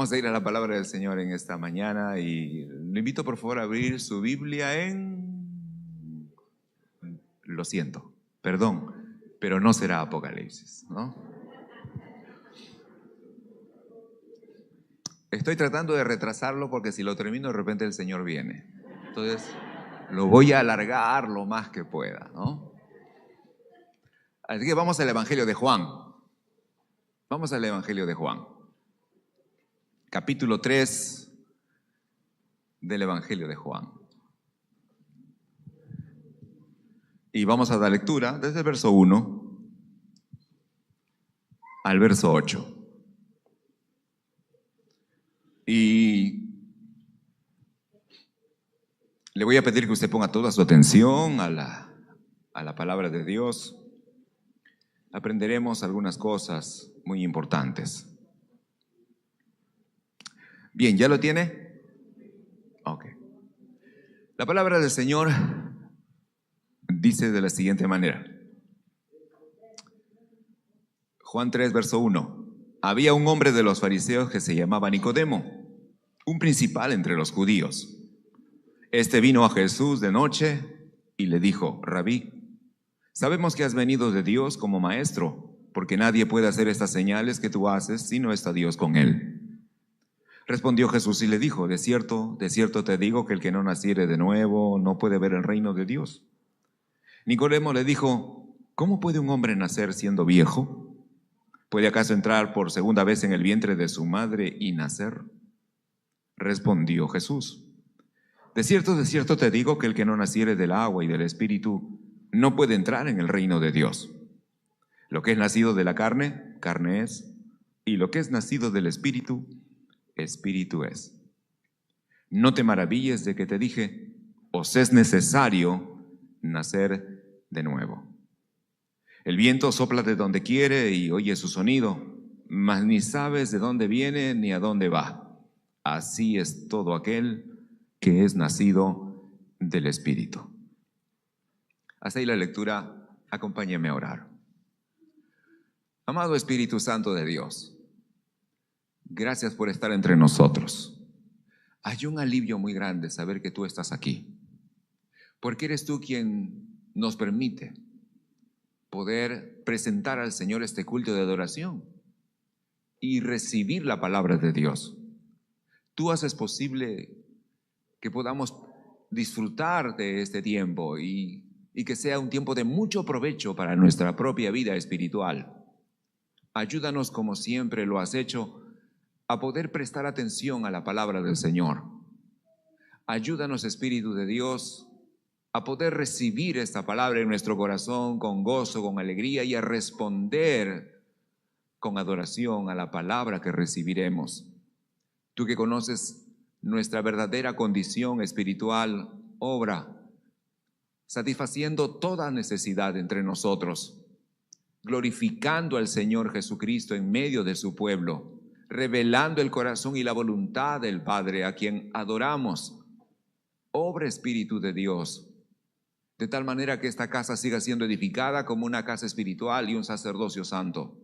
Vamos a ir a la palabra del Señor en esta mañana y le invito por favor a abrir su Biblia en... Lo siento, perdón, pero no será Apocalipsis, ¿no? Estoy tratando de retrasarlo porque si lo termino de repente el Señor viene. Entonces lo voy a alargar lo más que pueda, ¿no? Así que vamos al Evangelio de Juan. Vamos al Evangelio de Juan. Capítulo 3 del Evangelio de Juan. Y vamos a dar lectura desde el verso 1 al verso 8. Y le voy a pedir que usted ponga toda su atención a la palabra de Dios. Aprenderemos algunas cosas muy importantes. Bien, ¿ya lo tiene? Ok. La palabra del Señor dice de la siguiente manera. Juan 3, verso 1. Había un hombre de los fariseos que se llamaba Nicodemo, un principal entre los judíos. Este vino a Jesús de noche y le dijo: Rabí, sabemos que has venido de Dios como maestro, porque nadie puede hacer estas señales que tú haces si no está Dios con él. Respondió Jesús y le dijo: de cierto te digo que el que no naciere de nuevo no puede ver el reino de Dios. Nicodemo le dijo: ¿cómo puede un hombre nacer siendo viejo? ¿Puede acaso entrar por segunda vez en el vientre de su madre y nacer? Respondió Jesús: de cierto te digo que el que no naciere del agua y del Espíritu no puede entrar en el reino de Dios. Lo que es nacido de la carne, carne es, y lo que es nacido del Espíritu, Espíritu es. No te maravilles de que te dije: os es necesario nacer de nuevo. El viento sopla de donde quiere y oye su sonido, mas ni sabes de dónde viene ni a dónde va. Así es todo aquel que es nacido del Espíritu. Hasta ahí la lectura. Acompáñame a orar. Amado Espíritu Santo de Dios, gracias por estar entre nosotros. Hay un alivio muy grande saber que tú estás aquí, porque eres tú quien nos permite poder presentar al Señor este culto de adoración y recibir la palabra de Dios. Tú haces posible que podamos disfrutar de este tiempo y que sea un tiempo de mucho provecho para nuestra propia vida espiritual. Ayúdanos, como siempre lo has hecho, a poder prestar atención a la palabra del Señor. Ayúdanos, Espíritu de Dios, a poder recibir esta palabra en nuestro corazón con gozo, con alegría, y a responder con adoración a la palabra que recibiremos. Tú que conoces nuestra verdadera condición espiritual, obra, satisfaciendo toda necesidad entre nosotros, glorificando al Señor Jesucristo en medio de su pueblo, revelando el corazón y la voluntad del Padre a quien adoramos. Obra, Espíritu de Dios, de tal manera que esta casa siga siendo edificada como una casa espiritual y un sacerdocio santo.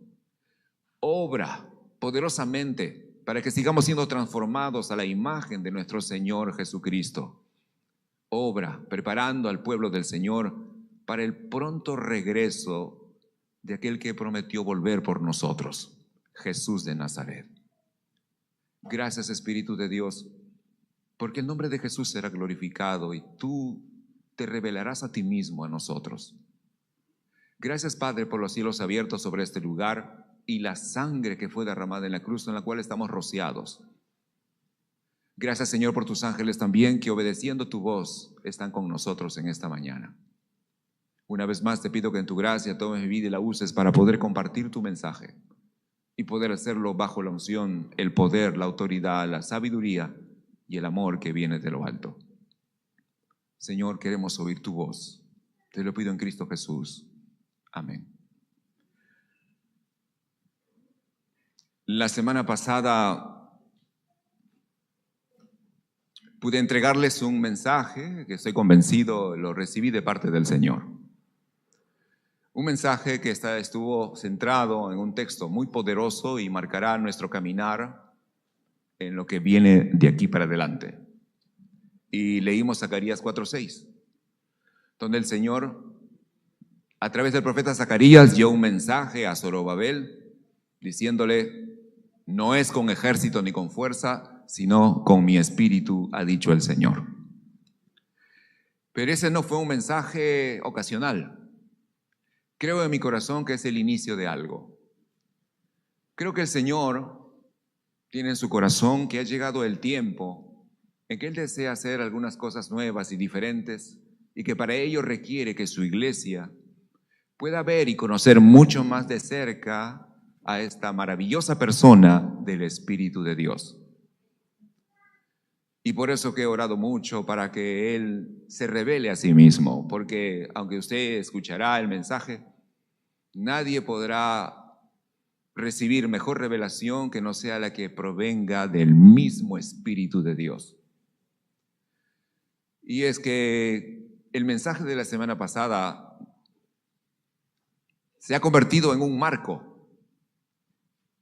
Obra poderosamente para que sigamos siendo transformados a la imagen de nuestro Señor Jesucristo. Obra preparando al pueblo del Señor para el pronto regreso de aquel que prometió volver por nosotros, Jesús de Nazaret. Gracias, Espíritu de Dios, porque el nombre de Jesús será glorificado y tú te revelarás a ti mismo a nosotros. Gracias, Padre, por los cielos abiertos sobre este lugar y la sangre que fue derramada en la cruz en la cual estamos rociados. Gracias, Señor, por tus ángeles también, que obedeciendo tu voz están con nosotros en esta mañana. Una vez más te pido que en tu gracia tomes mi vida y la uses para poder compartir tu mensaje y poder hacerlo bajo la unción, el poder, la autoridad, la sabiduría y el amor que viene de lo alto. Señor, queremos oír tu voz. Te lo pido en Cristo Jesús. Amén. La semana pasada pude entregarles un mensaje que estoy convencido lo recibí de parte del Señor. Un mensaje que estuvo centrado en un texto muy poderoso y marcará nuestro caminar en lo que viene de aquí para adelante. Y leímos Zacarías 4:6, donde el Señor, a través del profeta Zacarías, dio un mensaje a Zorobabel, diciéndole: no es con ejército ni con fuerza, sino con mi espíritu, ha dicho el Señor. Pero ese no fue un mensaje ocasional. Creo en mi corazón que es el inicio de algo. Creo que el Señor tiene en su corazón que ha llegado el tiempo en que Él desea hacer algunas cosas nuevas y diferentes, y que para ello requiere que su iglesia pueda ver y conocer mucho más de cerca a esta maravillosa persona del Espíritu de Dios. Y por eso que he orado mucho para que Él se revele a sí mismo, porque aunque usted escuchará el mensaje, nadie podrá recibir mejor revelación que no sea la que provenga del mismo Espíritu de Dios. Y es que el mensaje de la semana pasada se ha convertido en un marco,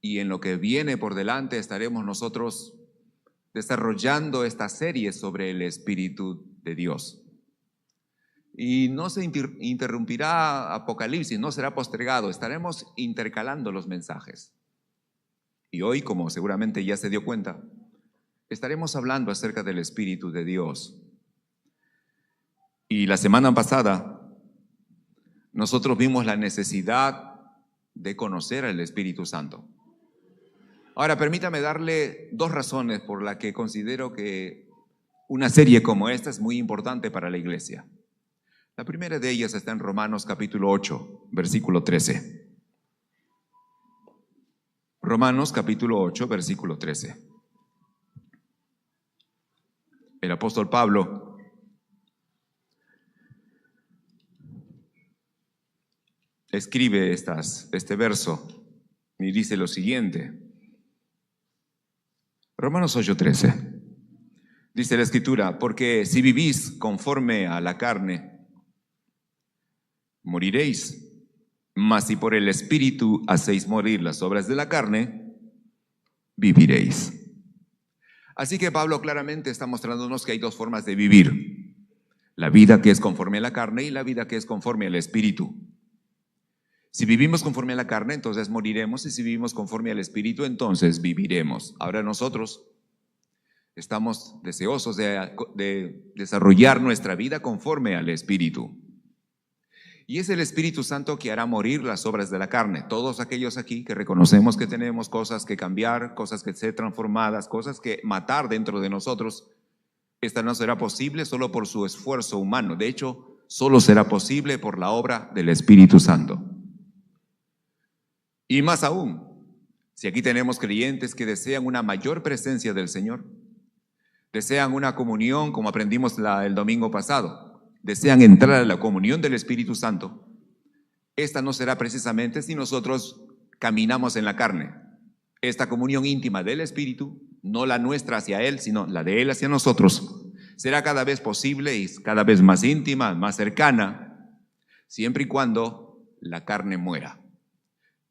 y en lo que viene por delante estaremos nosotros desarrollando esta serie sobre el Espíritu de Dios. Y no se interrumpirá Apocalipsis, no será postergado, estaremos intercalando los mensajes. Y hoy, como seguramente ya se dio cuenta, estaremos hablando acerca del Espíritu de Dios. Y la semana pasada nosotros vimos la necesidad de conocer al Espíritu Santo. Ahora, permítame darle dos razones por las que considero que una serie como esta es muy importante para la iglesia. La primera de ellas está en Romanos capítulo 8, versículo 13. Romanos capítulo 8, versículo 13. El apóstol Pablo escribe este verso y dice lo siguiente. Romanos 8:13. Dice la Escritura: porque si vivís conforme a la carne, moriréis, mas si por el Espíritu hacéis morir las obras de la carne, viviréis. Así que Pablo claramente está mostrándonos que hay dos formas de vivir: la vida que es conforme a la carne y la vida que es conforme al Espíritu. Si vivimos conforme a la carne, entonces moriremos, y si vivimos conforme al Espíritu, entonces viviremos. Ahora nosotros estamos deseosos de desarrollar nuestra vida conforme al Espíritu. Y es el Espíritu Santo que hará morir las obras de la carne. Todos aquellos aquí que reconocemos que tenemos cosas que cambiar, cosas que ser transformadas, cosas que matar dentro de nosotros, esta no será posible solo por su esfuerzo humano. De hecho, solo será posible por la obra del Espíritu Santo. Y más aún, si aquí tenemos creyentes que desean una mayor presencia del Señor, desean una comunión como aprendimos el domingo pasado, desean entrar a la comunión del Espíritu Santo, esta no será precisamente si nosotros caminamos en la carne. Esta comunión íntima del Espíritu, no la nuestra hacia Él, sino la de Él hacia nosotros, será cada vez posible y cada vez más íntima, más cercana, siempre y cuando la carne muera.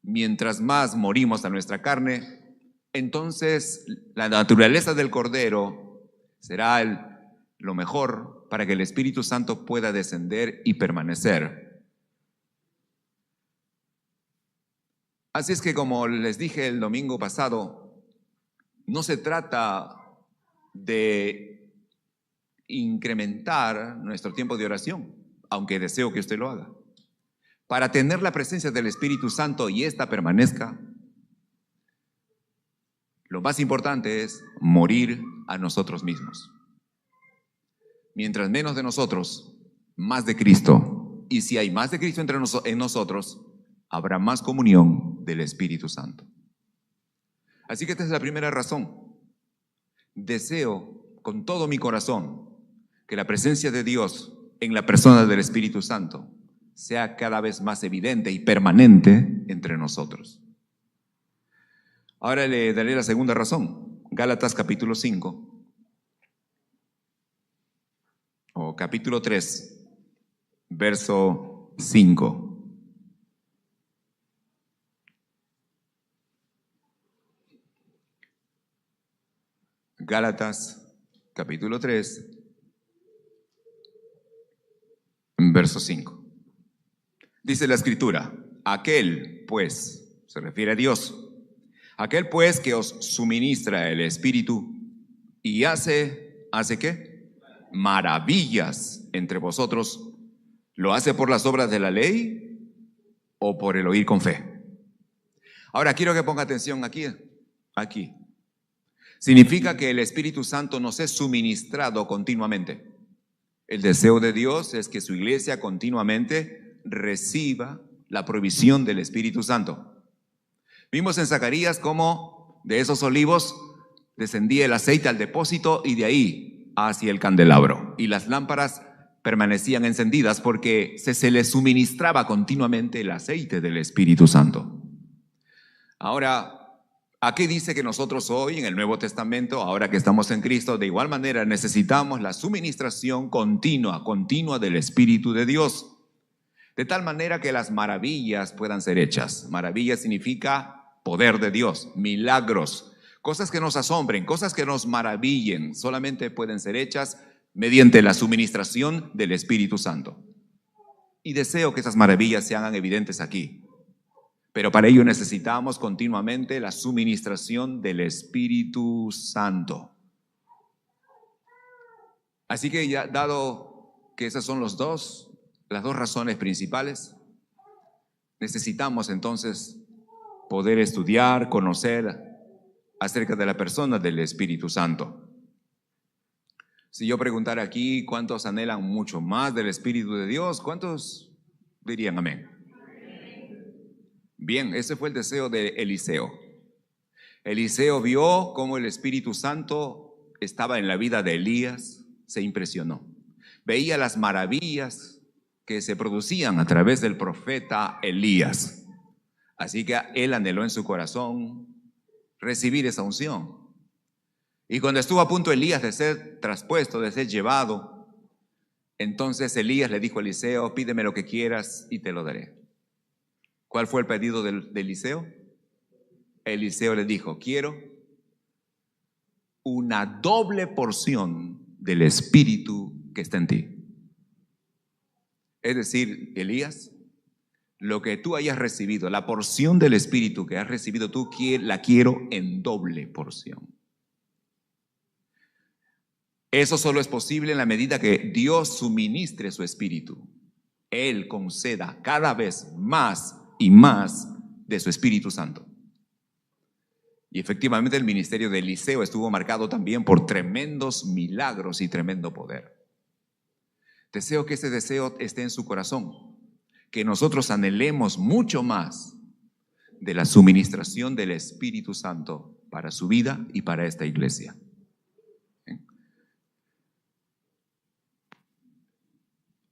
Mientras más morimos a nuestra carne, entonces la naturaleza del Cordero será lo mejor para que el Espíritu Santo pueda descender y permanecer. Así es que, como les dije el domingo pasado, no se trata de incrementar nuestro tiempo de oración, aunque deseo que usted lo haga. Para tener la presencia del Espíritu Santo y ésta permanezca, lo más importante es morir a nosotros mismos. Mientras menos de nosotros, más de Cristo. Y si hay más de Cristo en nosotros, habrá más comunión del Espíritu Santo. Así que esta es la primera razón. Deseo con todo mi corazón que la presencia de Dios en la persona del Espíritu Santo sea cada vez más evidente y permanente entre nosotros. Ahora le daré la segunda razón. Gálatas capítulo 5 o capítulo 3, verso 5. Gálatas, capítulo 3, verso 5. Dice la Escritura, aquel pues, se refiere a Dios, aquel pues que os suministra el Espíritu y ¿hace qué? Maravillas entre vosotros, ¿lo hace por las obras de la ley o por el oír con fe? Ahora quiero que ponga atención aquí. Significa que el Espíritu Santo nos es suministrado continuamente. El deseo de Dios es que su iglesia continuamente reciba la provisión del Espíritu Santo. Vimos en Zacarías cómo de esos olivos descendía el aceite al depósito y de ahí hacia el candelabro. Y las lámparas permanecían encendidas porque se les suministraba continuamente el aceite del Espíritu Santo. Ahora, aquí dice que nosotros hoy en el Nuevo Testamento, ahora que estamos en Cristo, de igual manera necesitamos la suministración continua del Espíritu de Dios. De tal manera que las maravillas puedan ser hechas. Maravilla significa poder de Dios, milagros, cosas que nos asombren, cosas que nos maravillen, solamente pueden ser hechas mediante la suministración del Espíritu Santo. Y deseo que esas maravillas se hagan evidentes aquí. Pero para ello necesitamos continuamente la suministración del Espíritu Santo. Así que ya dado que esas son las dos razones principales, necesitamos entonces poder estudiar, conocer acerca de la persona del Espíritu Santo. Si yo preguntara aquí cuántos anhelan mucho más del Espíritu de Dios, ¿cuántos dirían amén? Bien, ese fue el deseo de Eliseo. Eliseo vio cómo el Espíritu Santo estaba en la vida de Elías, se impresionó. Veía las maravillas que se producían a través del profeta Elías. Así que él anheló en su corazón recibir esa unción. Y cuando estuvo a punto Elías de ser traspuesto, de ser llevado, entonces Elías le dijo a Eliseo, pídeme lo que quieras y te lo daré. ¿Cuál fue el pedido de Eliseo? Eliseo le dijo, quiero una doble porción del Espíritu que está en ti. Es decir, Elías, lo que tú hayas recibido, la porción del Espíritu que has recibido tú, la quiero en doble porción. Eso solo es posible en la medida que Dios suministre su Espíritu. Él conceda cada vez más y más de su Espíritu Santo. Y efectivamente el ministerio de Eliseo estuvo marcado también por tremendos milagros y tremendo poder. Deseo que ese deseo esté en su corazón, que nosotros anhelemos mucho más de la suministración del Espíritu Santo para su vida y para esta iglesia.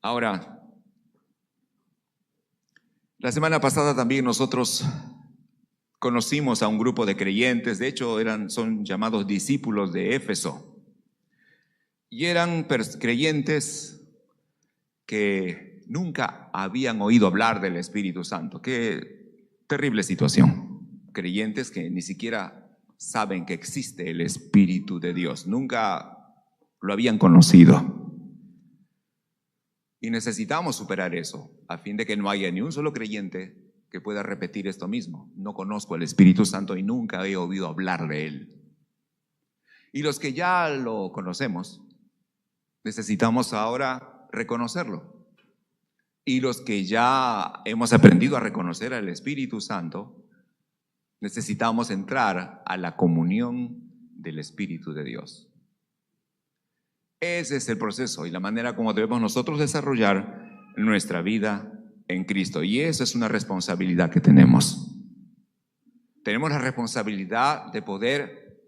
Ahora, la semana pasada también nosotros conocimos a un grupo de creyentes, de hecho son llamados discípulos de Éfeso, y eran creyentes que nunca habían oído hablar del Espíritu Santo. Qué terrible situación. Creyentes que ni siquiera saben que existe el Espíritu de Dios, nunca lo habían conocido. Y necesitamos superar eso, a fin de que no haya ni un solo creyente que pueda repetir esto mismo. No conozco al Espíritu Santo y nunca he oído hablar de él. Y los que ya lo conocemos, necesitamos ahora reconocerlo. Y los que ya hemos aprendido a reconocer al Espíritu Santo, necesitamos entrar a la comunión del Espíritu de Dios. Ese es el proceso y la manera como debemos nosotros desarrollar nuestra vida en Cristo. Y eso es una responsabilidad que tenemos. Tenemos la responsabilidad de poder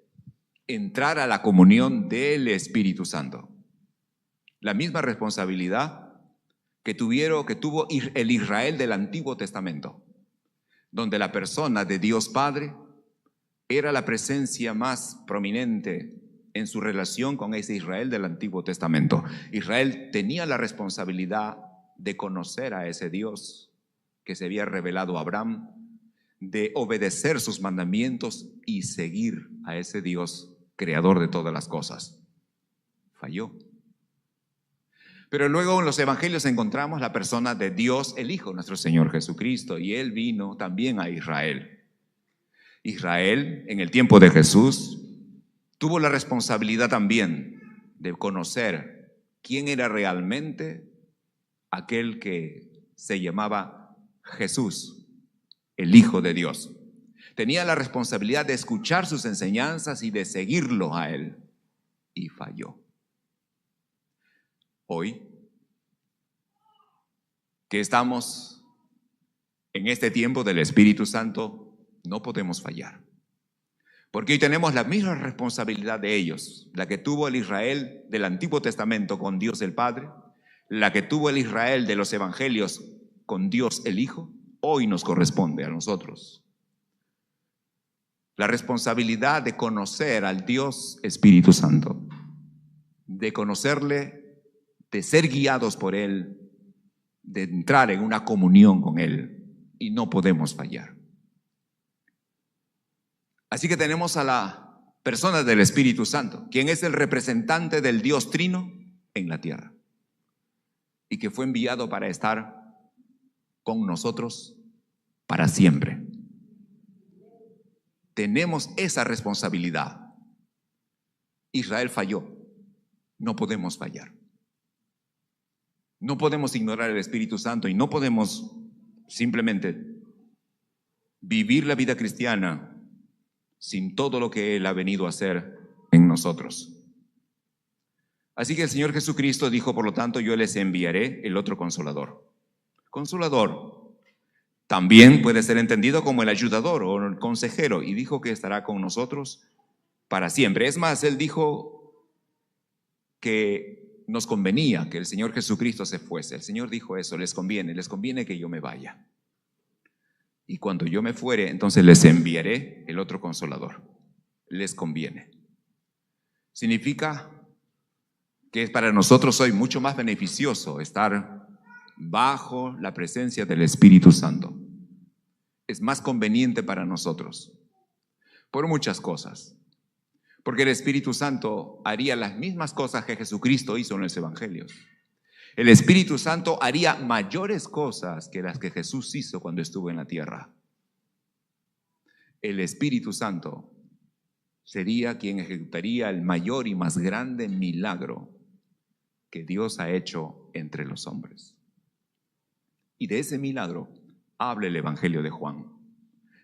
entrar a la comunión del Espíritu Santo. La misma responsabilidad que tuvo el Israel del Antiguo Testamento, donde la persona de Dios Padre era la presencia más prominente en su relación con ese Israel del Antiguo Testamento. Israel tenía la responsabilidad de conocer a ese Dios que se había revelado a Abraham, de obedecer sus mandamientos y seguir a ese Dios creador de todas las cosas. Falló. Pero luego en los evangelios encontramos la persona de Dios, el Hijo, nuestro Señor Jesucristo, y Él vino también a Israel. Israel, en el tiempo de Jesús, tuvo la responsabilidad también de conocer quién era realmente aquel que se llamaba Jesús, el Hijo de Dios. Tenía la responsabilidad de escuchar sus enseñanzas y de seguirlo a Él, y falló. Hoy, que estamos en este tiempo del Espíritu Santo, no podemos fallar. Porque hoy tenemos la misma responsabilidad de ellos, la que tuvo el Israel del Antiguo Testamento con Dios el Padre, la que tuvo el Israel de los Evangelios con Dios el Hijo, hoy nos corresponde a nosotros. La responsabilidad de conocer al Dios Espíritu Santo, de conocerle, de ser guiados por Él, de entrar en una comunión con Él, y no podemos fallar. Así que tenemos a la persona del Espíritu Santo, quien es el representante del Dios Trino en la tierra, y que fue enviado para estar con nosotros para siempre. Tenemos esa responsabilidad. Israel falló, no podemos fallar. No podemos ignorar el Espíritu Santo y no podemos simplemente vivir la vida cristiana sin todo lo que Él ha venido a hacer en nosotros. Así que el Señor Jesucristo dijo, por lo tanto, yo les enviaré el otro Consolador. Consolador también puede ser entendido como el ayudador o el consejero, y dijo que estará con nosotros para siempre. Es más, Él dijo que nos convenía que el Señor Jesucristo se fuese. El Señor dijo eso, les conviene que yo me vaya. Y cuando yo me fuere, entonces les enviaré el otro Consolador. Les conviene. Significa que es para nosotros hoy mucho más beneficioso estar bajo la presencia del Espíritu Santo. Es más conveniente para nosotros, por muchas cosas. Porque el Espíritu Santo haría las mismas cosas que Jesucristo hizo en los evangelios. El Espíritu Santo haría mayores cosas que las que Jesús hizo cuando estuvo en la tierra. El Espíritu Santo sería quien ejecutaría el mayor y más grande milagro que Dios ha hecho entre los hombres. Y de ese milagro habla el Evangelio de Juan,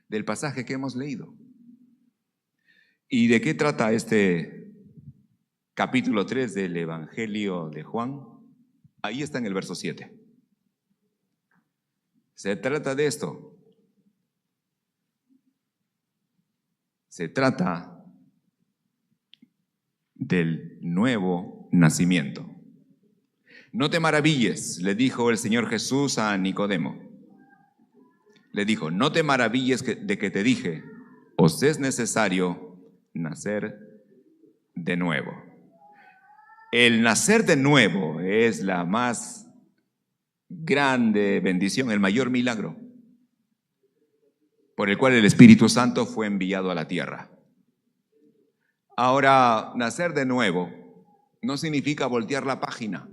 del pasaje que hemos leído. ¿Y de qué trata este capítulo 3 del Evangelio de Juan? Ahí está en el verso 7. Se trata de esto. Se trata del nuevo nacimiento. No te maravilles, le dijo el Señor Jesús a Nicodemo. Le dijo, no te maravilles de que te dije, os es necesario nacer de nuevo. El nacer de nuevo es la más grande bendición, el mayor milagro por el cual el Espíritu Santo fue enviado a la tierra. Ahora, nacer de nuevo no significa voltear la página.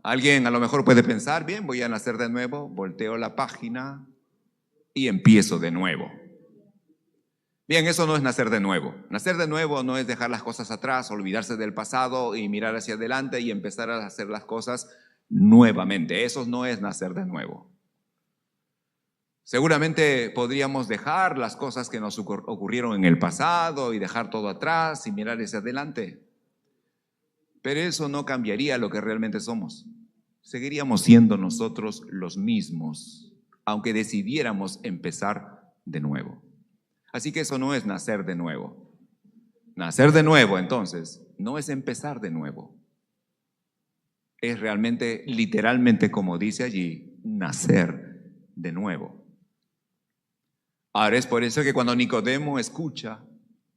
Alguien a lo mejor puede pensar, bien, voy a nacer de nuevo, volteo la página y empiezo de nuevo. Bien, eso no es nacer de nuevo. Nacer de nuevo no es dejar las cosas atrás, olvidarse del pasado y mirar hacia adelante y empezar a hacer las cosas nuevamente. Eso no es nacer de nuevo. Seguramente podríamos dejar las cosas que nos ocurrieron en el pasado y dejar todo atrás y mirar hacia adelante. Pero eso no cambiaría lo que realmente somos. Seguiríamos siendo nosotros los mismos, aunque decidiéramos empezar de nuevo. Así que eso no es nacer de nuevo. Nacer de nuevo, entonces, no es empezar de nuevo. Es realmente, literalmente, como dice allí, nacer de nuevo. Ahora es por eso que cuando Nicodemo escucha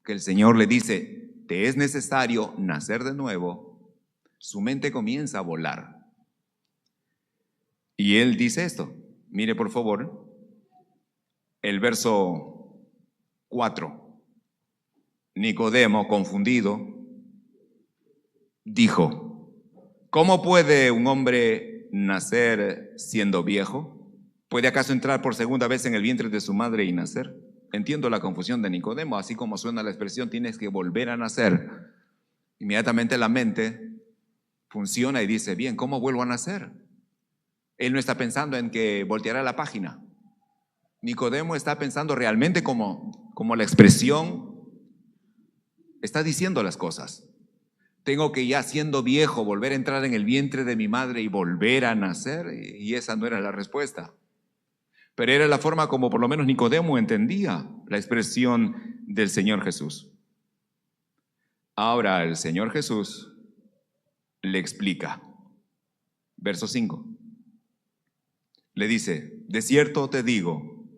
que el Señor le dice, te es necesario nacer de nuevo, su mente comienza a volar. Y él dice esto, mire por favor, el verso 4. Nicodemo, confundido, dijo: ¿cómo puede un hombre nacer siendo viejo? ¿Puede acaso entrar por segunda vez en el vientre de su madre y nacer? Entiendo la confusión de Nicodemo, así como suena la expresión tienes que volver a nacer. Inmediatamente la mente funciona y dice, bien, ¿cómo vuelvo a nacer? Él no está pensando en que volteará la página. Nicodemo está pensando realmente como la expresión está diciendo las cosas. Tengo que, ya siendo viejo, volver a entrar en el vientre de mi madre y volver a nacer. Y esa no era la respuesta. Pero era la forma como por lo menos Nicodemo entendía la expresión del Señor Jesús. Ahora el Señor Jesús le explica. Verso 5. Le dice: de cierto te digo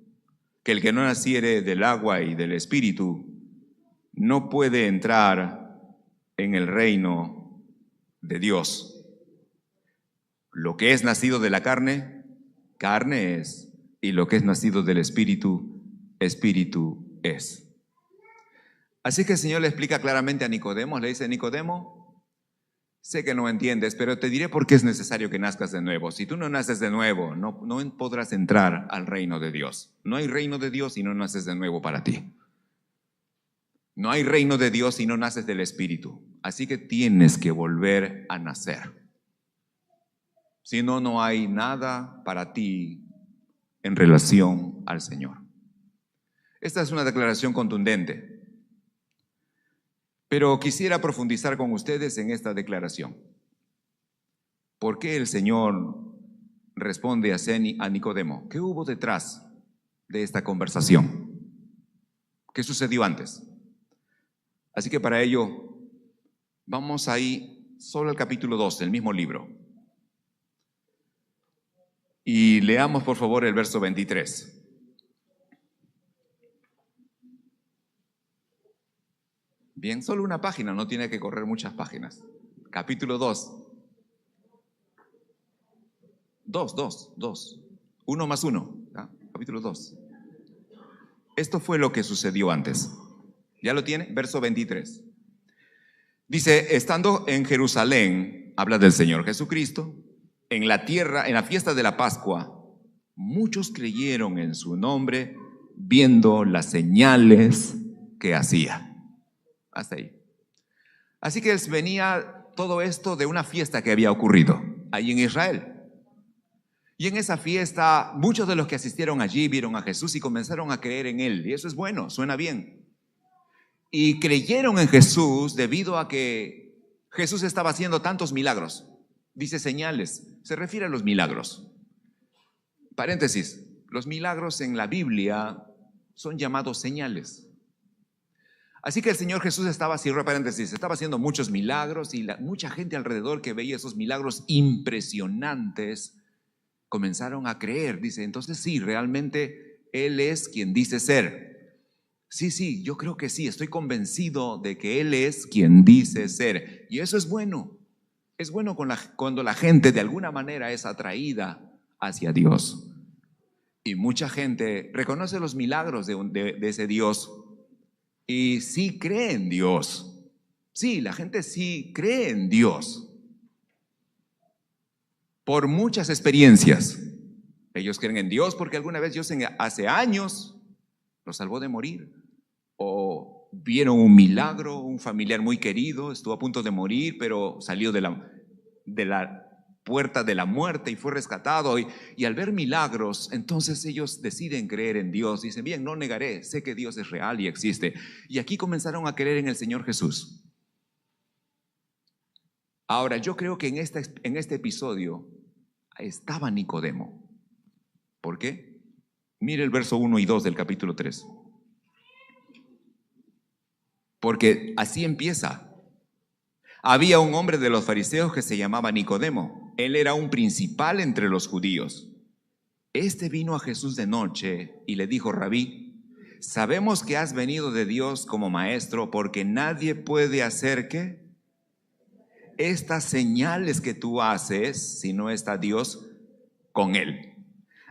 que el que no naciere del agua y del Espíritu no puede entrar en el reino de Dios. Lo que es nacido de la carne, carne es, y lo que es nacido del Espíritu, Espíritu es. Así que el Señor le explica claramente a Nicodemo, le dice: Nicodemo, sé que no entiendes, pero te diré por qué es necesario que nazcas de nuevo. Si tú no naces de nuevo, no podrás entrar al reino de Dios. No hay reino de Dios si no naces de nuevo para ti. No hay reino de Dios si no naces del Espíritu. Así que tienes que volver a nacer. Si no, no hay nada para ti en relación al Señor. Esta es una declaración contundente. Pero quisiera profundizar con ustedes en esta declaración. ¿Por qué el Señor responde a Nicodemo? ¿Qué hubo detrás de esta conversación? ¿Qué sucedió antes? Así que para ello vamos ahí solo al capítulo 2 del mismo libro. Y leamos por favor el verso 23. Bien, solo una página, no tiene que correr muchas páginas. Capítulo 2. 2. 1 más 1. ¿Ah? Capítulo 2. Esto fue lo que sucedió antes. ¿Ya lo tiene? Verso 23. Dice: estando en Jerusalén, habla del Señor Jesucristo, en la tierra, en la fiesta de la Pascua, muchos creyeron en su nombre, viendo las señales que hacía. Hasta ahí. Así que venía todo esto de una fiesta que había ocurrido ahí en Israel. Y en esa fiesta, muchos de los que asistieron allí vieron a Jesús y comenzaron a creer en Él. Y eso es bueno, suena bien. Y creyeron en Jesús debido a que Jesús estaba haciendo tantos milagros. Dice señales, se refiere a los milagros. Paréntesis, los milagros en la Biblia son llamados señales. Así que el Señor Jesús estaba, cierro paréntesis, estaba haciendo muchos milagros y mucha gente alrededor que veía esos milagros impresionantes comenzaron a creer. Dice, entonces sí, realmente Él es quien dice ser. Sí, yo creo que sí, estoy convencido de que Él es quien dice ser. Y eso es bueno. Es bueno cuando la gente de alguna manera es atraída hacia Dios. Y mucha gente reconoce los milagros de ese Dios y sí cree en Dios. Sí, la gente sí cree en Dios. Por muchas experiencias. Ellos creen en Dios porque alguna vez Dios hace años los salvó de morir. O vieron un milagro, un familiar muy querido estuvo a punto de morir, pero salió de la puerta de la muerte y fue rescatado. Y al ver milagros, entonces ellos deciden creer en Dios. Dicen, bien, no negaré, sé que Dios es real y existe. Y aquí comenzaron a creer en el Señor Jesús. Ahora, yo creo que en este episodio estaba Nicodemo. ¿Por qué? Mire el verso 1 y 2 del capítulo 3. Porque así empieza. Había un hombre de los fariseos que se llamaba Nicodemo. Él era un principal entre los judíos. Este vino a Jesús de noche y le dijo, Rabí, sabemos que has venido de Dios como maestro, porque nadie puede hacer ¿qué? Estas señales que tú haces si no está Dios con él.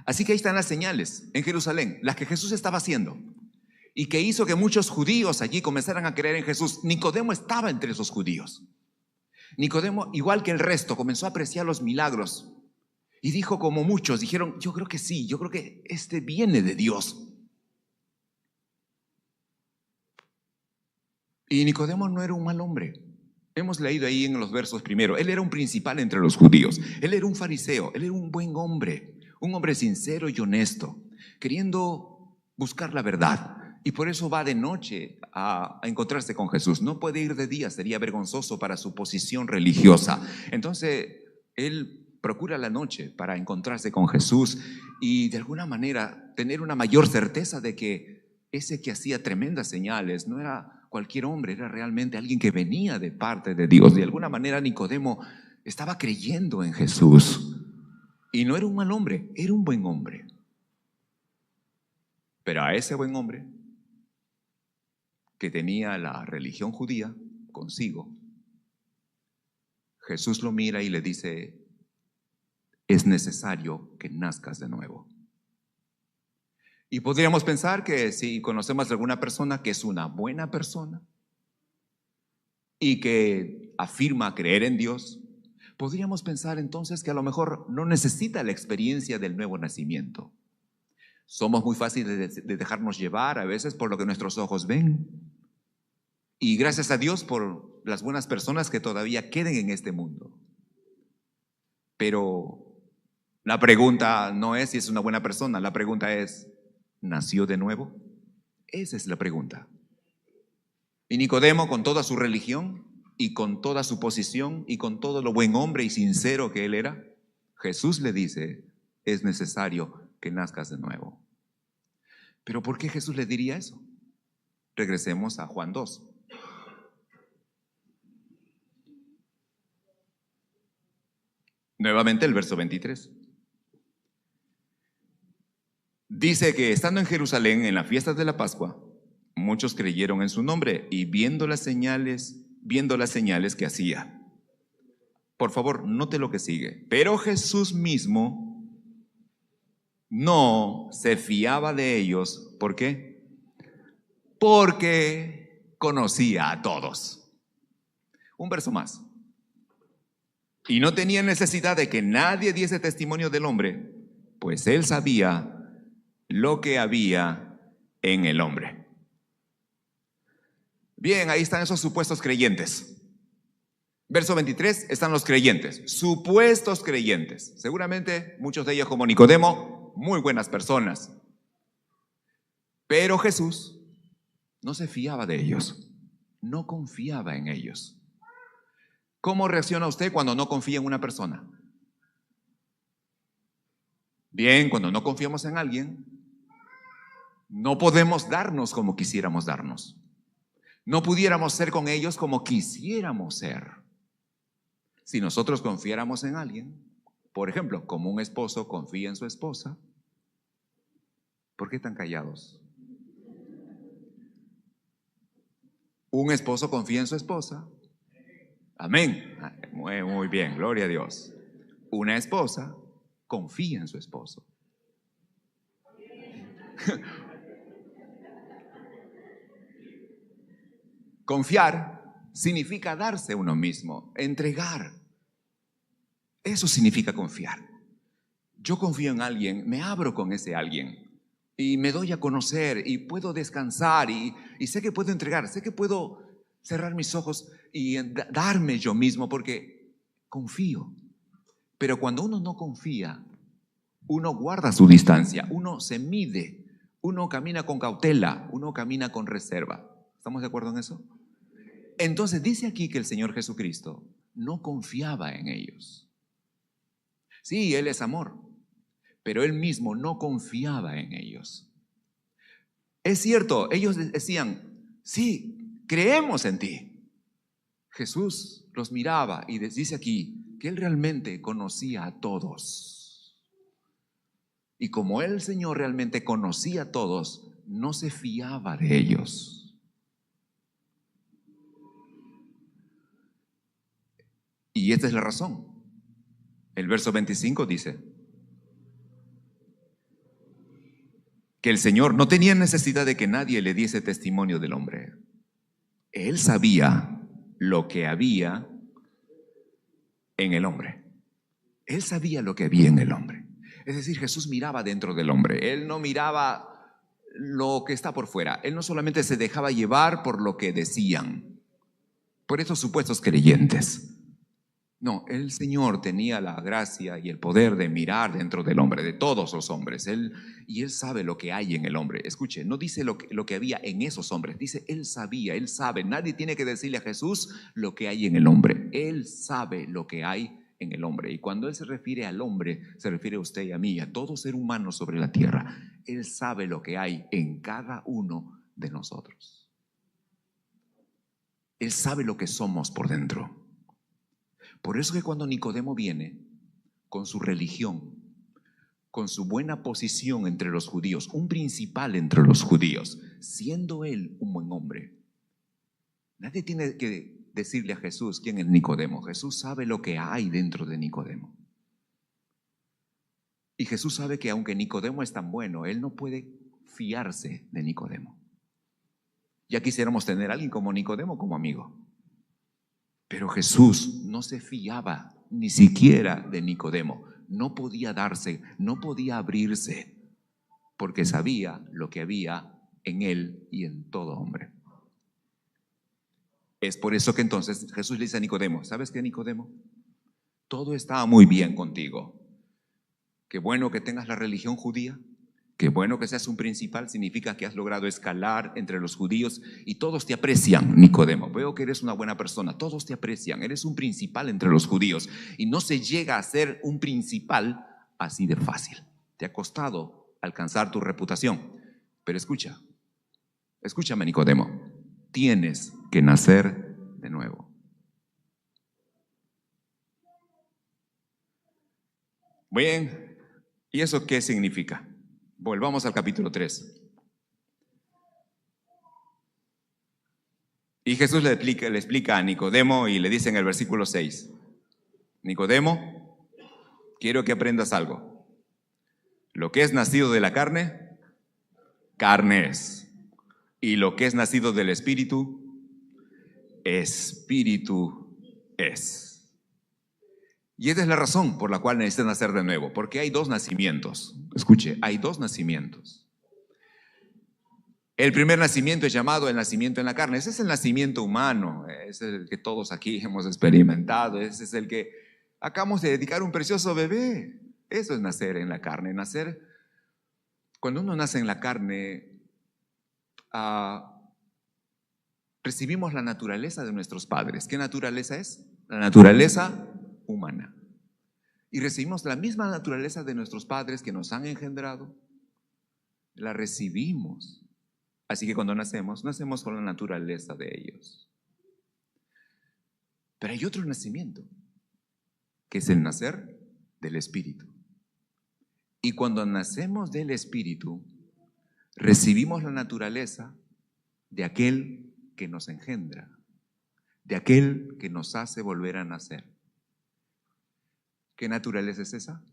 Así que ahí están las señales en Jerusalén, las que Jesús estaba haciendo. y que hizo que muchos judíos allí comenzaran a creer en Jesús. Nicodemo estaba entre esos judíos. Nicodemo, igual que el resto, comenzó a apreciar los milagros y dijo, como muchos, dijeron, yo creo que sí, yo creo que este viene de Dios. Y Nicodemo no era un mal hombre. Hemos leído ahí en los versos primero, él era un principal entre los judíos, él era un fariseo, él era un buen hombre, un hombre sincero y honesto, queriendo buscar la verdad. Y por eso va de noche a encontrarse con Jesús. No puede ir de día, sería vergonzoso para su posición religiosa. Entonces, él procura la noche para encontrarse con Jesús y de alguna manera tener una mayor certeza de que ese que hacía tremendas señales no era cualquier hombre, era realmente alguien que venía de parte de Dios. De alguna manera Nicodemo estaba creyendo en Jesús. Y no era un mal hombre, era un buen hombre. Pero a ese buen hombre, que tenía la religión judía consigo, Jesús lo mira y le dice, es necesario que nazcas de nuevo. Y podríamos pensar que si conocemos a alguna persona que es una buena persona y que afirma creer en Dios, podríamos pensar entonces que a lo mejor no necesita la experiencia del nuevo nacimiento. Somos muy fáciles de dejarnos llevar a veces por lo que nuestros ojos ven. Y gracias a Dios por las buenas personas que todavía queden en este mundo. Pero la pregunta no es si es una buena persona, la pregunta es, ¿nació de nuevo? Esa es la pregunta. Y Nicodemo, con toda su religión y con toda su posición y con todo lo buen hombre y sincero que él era, Jesús le dice, es necesario que nazcas de nuevo. ¿Pero por qué Jesús le diría eso? Regresemos a Juan 2. Nuevamente el verso 23. Dice que estando en Jerusalén en la fiesta de la Pascua, muchos creyeron en su nombre y viendo las señales que hacía. Por favor, note lo que sigue. Pero Jesús mismo no se fiaba de ellos. ¿Por qué? Porque conocía a todos. Un verso más. Y no tenía necesidad de que nadie diese testimonio del hombre, pues él sabía lo que había en el hombre. Bien, ahí están esos supuestos creyentes. Verso 23, están los creyentes, supuestos creyentes. Seguramente muchos de ellos, como Nicodemo, muy buenas personas. Pero Jesús no se fiaba de ellos, no confiaba en ellos. ¿Cómo reacciona usted cuando no confía en una persona? Bien, cuando no confiamos en alguien, no podemos darnos como quisiéramos darnos. No pudiéramos ser con ellos como quisiéramos ser. Si nosotros confiáramos en alguien, por ejemplo, como un esposo confía en su esposa, ¿por qué están callados? Un esposo confía en su esposa. Amén. Muy bien, gloria a Dios. Una esposa confía en su esposo. Confiar significa darse a uno mismo, entregar. Eso significa confiar. Yo confío en alguien, me abro con ese alguien y me doy a conocer y puedo descansar y sé que puedo entregar, sé que puedo cerrar mis ojos y darme yo mismo porque confío. Pero cuando uno no confía, uno guarda su distancia, uno se mide, uno camina con cautela, uno camina con reserva. ¿Estamos de acuerdo en eso? Entonces dice aquí que el Señor Jesucristo no confiaba en ellos. Sí, Él es amor, pero Él mismo no confiaba en ellos. Es cierto, ellos decían, sí, creemos en ti. Jesús los miraba y dice aquí que Él realmente conocía a todos. Y como el Señor realmente conocía a todos, no se fiaba de ellos. Y esta es la razón. El verso 25 dice, que el Señor no tenía necesidad de que nadie le diese testimonio del hombre. Él sabía lo que había en el hombre. Él sabía lo que había en el hombre. Es decir, Jesús miraba dentro del hombre. Él no miraba lo que está por fuera. Él no solamente se dejaba llevar por lo que decían, por esos supuestos creyentes. No, el Señor tenía la gracia y el poder de mirar dentro del hombre, de todos los hombres. Y Él sabe lo que hay en el hombre. Escuche, no dice lo que había en esos hombres, dice Él sabía, Él sabe. Nadie tiene que decirle a Jesús lo que hay en el hombre. Él sabe lo que hay en el hombre. Y cuando Él se refiere al hombre, se refiere a usted y a mí, a todo ser humano sobre la tierra. Él sabe lo que hay en cada uno de nosotros. Él sabe lo que somos por dentro. Por eso que cuando Nicodemo viene con su religión, con su buena posición entre los judíos, un principal entre los judíos, siendo él un buen hombre, nadie tiene que decirle a Jesús quién es Nicodemo. Jesús sabe lo que hay dentro de Nicodemo. Y Jesús sabe que aunque Nicodemo es tan bueno, él no puede fiarse de Nicodemo. Ya quisiéramos tener a alguien como Nicodemo como amigo. Pero Jesús no se fiaba ni siquiera de Nicodemo. No podía darse, no podía abrirse, porque sabía lo que había en él y en todo hombre. Es por eso que entonces Jesús le dice a Nicodemo, ¿sabes qué, Nicodemo? Todo está muy bien contigo. Qué bueno que tengas la religión judía. Qué bueno que seas un principal, significa que has logrado escalar entre los judíos y todos te aprecian, Nicodemo. Veo que eres una buena persona, todos te aprecian, eres un principal entre los judíos y no se llega a ser un principal así de fácil. Te ha costado alcanzar tu reputación, pero escúchame, Nicodemo, tienes que nacer de nuevo. Bien, ¿y eso qué significa? Volvamos al capítulo 3. Y Jesús le explica a Nicodemo y le dice en el versículo 6, Nicodemo, quiero que aprendas algo. Lo que es nacido de la carne, carne es. Y lo que es nacido del Espíritu, Espíritu es. Y esa es la razón por la cual necesitas nacer de nuevo, porque hay dos nacimientos. Escuche, hay dos nacimientos. El primer nacimiento es llamado el nacimiento en la carne. Ese es el nacimiento humano, ese es el que todos aquí hemos experimentado, ese es el que acabamos de dedicar un precioso bebé. Eso es nacer en la carne. Cuando uno nace en la carne, recibimos la naturaleza de nuestros padres. ¿Qué naturaleza es? La naturaleza humana. Y recibimos la misma naturaleza de nuestros padres que nos han engendrado. La recibimos. Así que cuando nacemos con la naturaleza de ellos. Pero hay otro nacimiento, que es el nacer del Espíritu. Y cuando nacemos del Espíritu, recibimos la naturaleza de aquel que nos engendra, de aquel que nos hace volver a nacer. ¿Qué naturaleza es esa?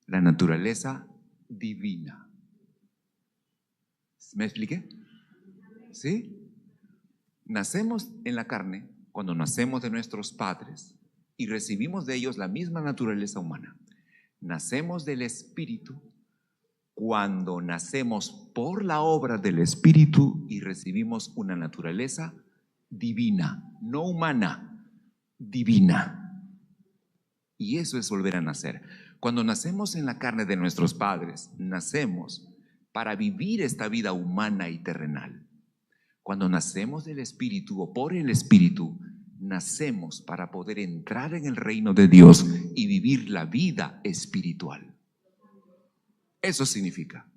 La naturaleza divina. ¿Me expliqué? ¿Sí? Nacemos en la carne cuando nacemos de nuestros padres y recibimos de ellos la misma naturaleza humana. Nacemos del Espíritu cuando nacemos por la obra del Espíritu y recibimos una naturaleza divina, no humana, divina. Y eso es volver a nacer. Cuando nacemos en la carne de nuestros padres, nacemos para vivir esta vida humana y terrenal. Cuando nacemos del Espíritu o por el Espíritu, nacemos para poder entrar en el reino de Dios y vivir la vida espiritual. Eso significa.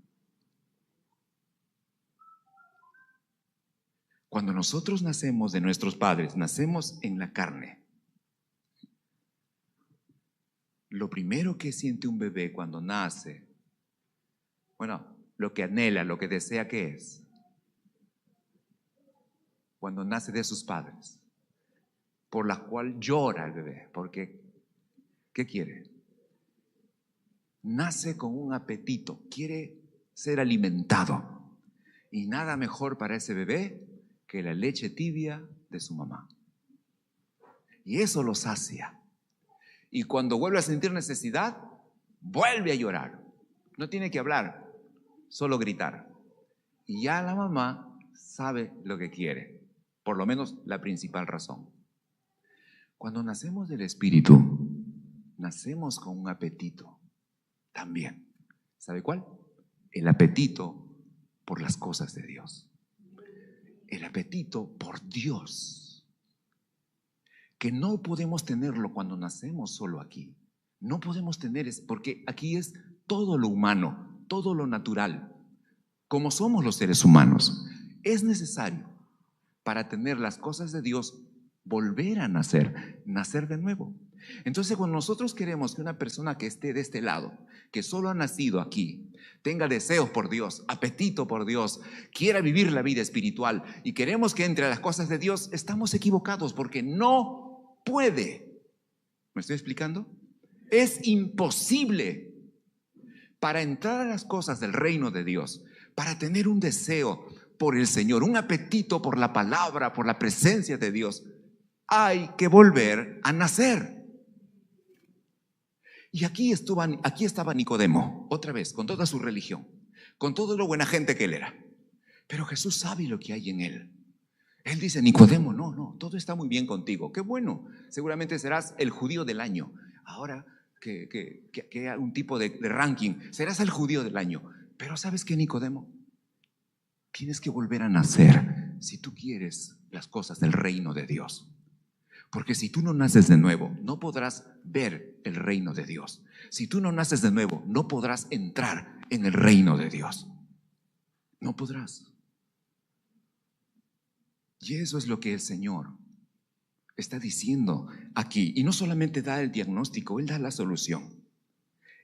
Cuando nosotros nacemos de nuestros padres, nacemos en la carne. Lo primero que siente un bebé cuando nace, lo que anhela, lo que desea, ¿qué es? Cuando nace de sus padres, por la cual llora el bebé, porque ¿qué quiere? Nace con un apetito, quiere ser alimentado. Y nada mejor para ese bebé que la leche tibia de su mamá. Y eso lo sacia. Y cuando vuelve a sentir necesidad, vuelve a llorar. No tiene que hablar, solo gritar. Y ya la mamá sabe lo que quiere, por lo menos la principal razón. Cuando nacemos del Espíritu, nacemos con un apetito también. ¿Sabe cuál? El apetito por las cosas de Dios. El apetito por Dios. Que no podemos tenerlo cuando nacemos solo aquí. No podemos tener eso, porque aquí es todo lo humano, todo lo natural. Como somos los seres humanos, es necesario para tener las cosas de Dios volver a nacer, nacer de nuevo. Entonces, cuando nosotros queremos que una persona que esté de este lado, que solo ha nacido aquí, tenga deseos por Dios, apetito por Dios, quiera vivir la vida espiritual y queremos que entre a las cosas de Dios, estamos equivocados porque no puede. ¿Me estoy explicando? Es imposible. Para entrar a las cosas del reino de Dios, para tener un deseo por el Señor, un apetito por la palabra, por la presencia de Dios, hay que volver a nacer. Y aquí estaba Nicodemo, otra vez, con toda su religión, con todo lo buena gente que él era. Pero Jesús sabe lo que hay en él. Él dice: Nicodemo, no, todo está muy bien contigo. Qué bueno, seguramente serás el judío del año. Ahora que hay un tipo de ranking, serás el judío del año. Pero ¿sabes qué, Nicodemo? Tienes que volver a nacer si tú quieres las cosas del reino de Dios. Porque si tú no naces de nuevo, no podrás ver el reino de Dios. Si tú no naces de nuevo, no podrás entrar en el reino de Dios. No podrás. Y eso es lo que el Señor está diciendo aquí. Y no solamente da el diagnóstico, Él da la solución.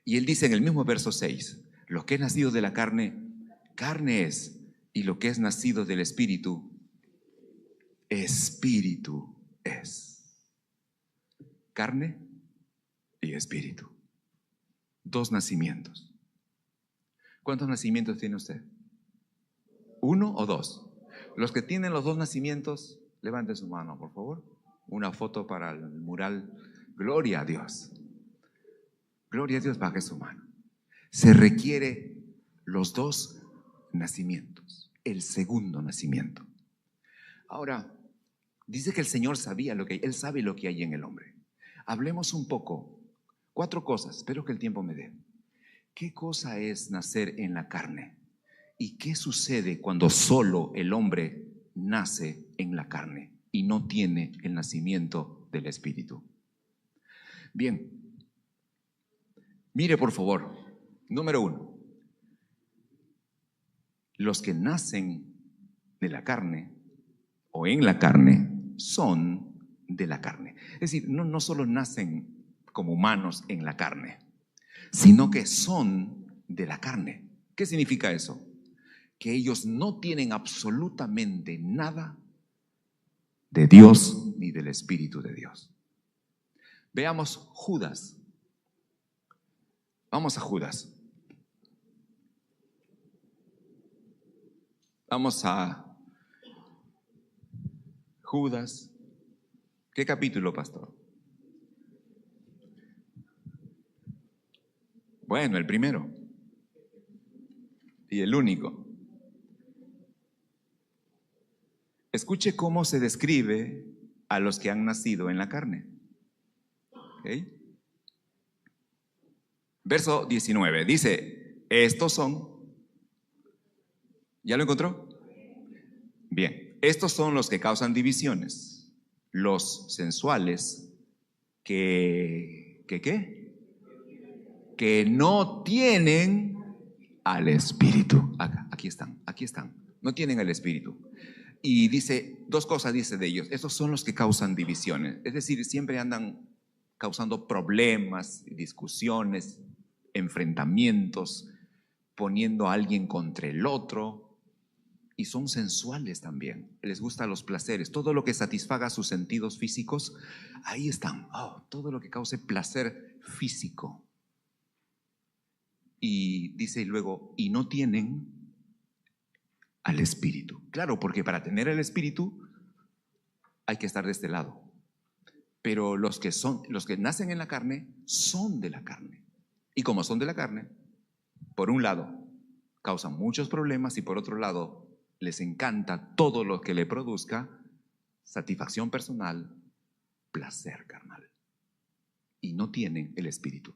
Y Él dice en el mismo verso 6, lo que es nacido de la carne, carne es. Y lo que es nacido del Espíritu, Espíritu es. Carne y espíritu. Dos nacimientos. ¿Cuántos nacimientos tiene usted? ¿Uno o dos? Los que tienen los dos nacimientos, levanten su mano, por favor. Una foto para el mural. Gloria a Dios. Gloria a Dios, baje su mano. Se requiere los dos nacimientos, el segundo nacimiento. Ahora, dice que el Señor sabía Él sabe lo que hay en el hombre. Hablemos un poco, 4 cosas, espero que el tiempo me dé. ¿Qué cosa es nacer en la carne? ¿Y qué sucede cuando solo el hombre nace en la carne y no tiene el nacimiento del Espíritu? Bien, mire por favor, número 1, los que nacen de la carne o en la carne son de la carne. Es decir, no solo nacen como humanos en la carne, sino que son de la carne. ¿Qué significa eso? Que ellos no tienen absolutamente nada de Dios ni del Espíritu de Dios. Veamos Judas. Vamos a Judas. Vamos a Judas. ¿Qué capítulo, pastor? Bueno, el primero. Y el único. Escuche cómo se describe a los que han nacido en la carne. ¿Okay? Verso 19. Dice, estos son. ¿Ya lo encontró? Bien. Estos son los que causan divisiones. Los sensuales que no tienen al Espíritu. Aquí están. No tienen al Espíritu. Y dice, 2 cosas dice de ellos. Estos son los que causan divisiones. Es decir, siempre andan causando problemas, discusiones, enfrentamientos, poniendo a alguien contra el otro. Y son sensuales también, les gustan los placeres, todo lo que satisfaga sus sentidos físicos, ahí están, todo lo que cause placer físico. Y dice luego, y no tienen al Espíritu. Claro, porque para tener el Espíritu hay que estar de este lado. Pero los que nacen en la carne son de la carne. Y como son de la carne, por un lado causan muchos problemas y por otro lado les encanta todo lo que le produzca satisfacción personal, placer carnal. Y no tienen el Espíritu.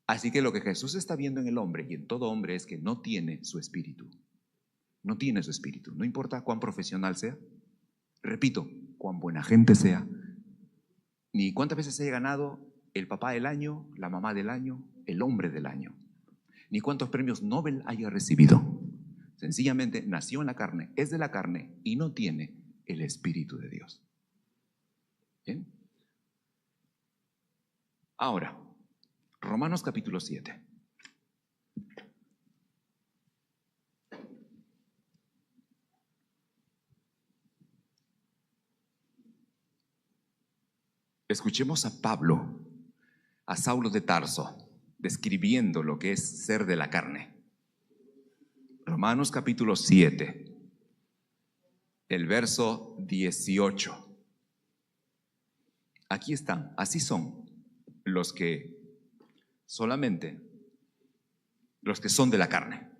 Así que lo que Jesús está viendo en el hombre y en todo hombre es que no tiene su Espíritu. No tiene su Espíritu. No importa cuán profesional sea, repito, cuán buena gente sea, ni cuántas veces haya ganado el papá del año, la mamá del año, el hombre del año, ni cuántos premios Nobel haya recibido. Sencillamente nació en la carne, es de la carne y no tiene el Espíritu de Dios. ¿Bien? Ahora, Romanos capítulo 7. Escuchemos a Pablo, a Saulo de Tarso, describiendo lo que es ser de la carne. Romanos capítulo 7, el verso 18. Aquí están, así son los que solamente, los que son de la carne.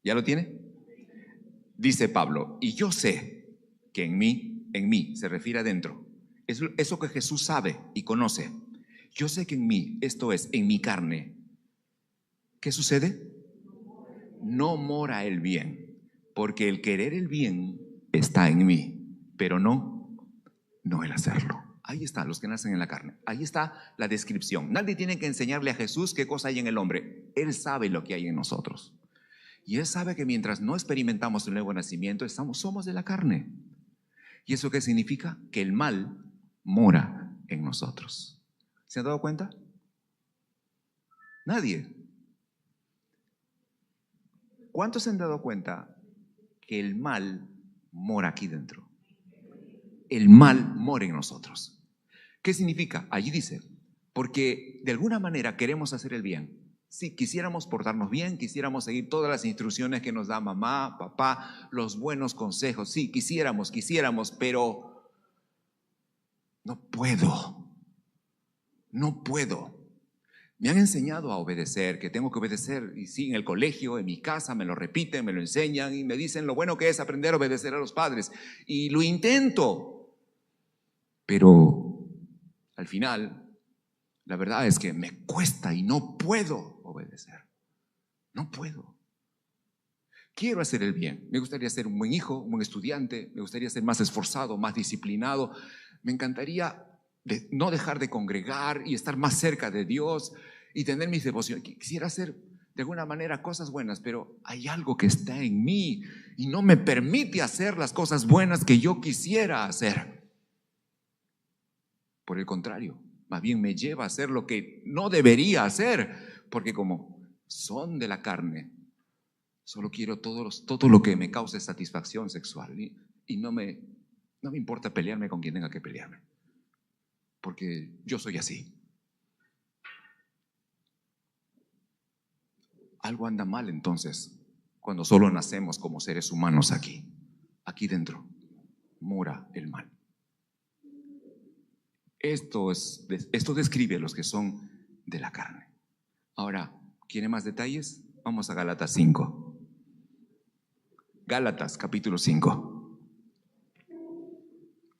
¿Ya lo tiene? Dice Pablo, y yo sé que en mí, se refiere adentro. Eso que Jesús sabe y conoce. Yo sé que en mí, esto es, en mi carne, ¿qué sucede? No mora el bien, porque el querer el bien está en mí, pero no el hacerlo. Ahí están los que nacen en la carne. Ahí está la descripción. Nadie tiene que enseñarle a Jesús qué cosa hay en el hombre. Él sabe lo que hay en nosotros. Y Él sabe que mientras no experimentamos el nuevo nacimiento, somos de la carne. ¿Y eso qué significa? Que el mal mora en nosotros. ¿Se han dado cuenta? Nadie. ¿Cuántos se han dado cuenta que el mal mora aquí dentro? El mal mora en nosotros. ¿Qué significa? Allí dice, porque de alguna manera queremos hacer el bien. Sí, quisiéramos portarnos bien, quisiéramos seguir todas las instrucciones que nos da mamá, papá, los buenos consejos. Sí, quisiéramos, pero no puedo. Me han enseñado a obedecer, que tengo que obedecer, y sí, en el colegio, en mi casa, me lo repiten, me lo enseñan y me dicen lo bueno que es aprender a obedecer a los padres. Y lo intento, pero al final, la verdad es que me cuesta y no puedo obedecer. No puedo. Quiero hacer el bien. Me gustaría ser un buen hijo, un buen estudiante, me gustaría ser más esforzado, más disciplinado. Me encantaría no dejar de congregar y estar más cerca de Dios y tener mis devociones. Quisiera hacer de alguna manera cosas buenas, pero hay algo que está en mí y no me permite hacer las cosas buenas que yo quisiera hacer. Por el contrario, más bien me lleva a hacer lo que no debería hacer, porque como son de la carne, solo quiero todo lo que me cause satisfacción sexual y no me importa pelearme con quien tenga que pelearme, porque yo soy así. Algo anda mal entonces cuando solo nacemos como seres humanos aquí dentro mora el mal. Esto describe a los que son de la carne. Ahora, ¿quiere más detalles? Vamos a Gálatas 5. Gálatas capítulo 5.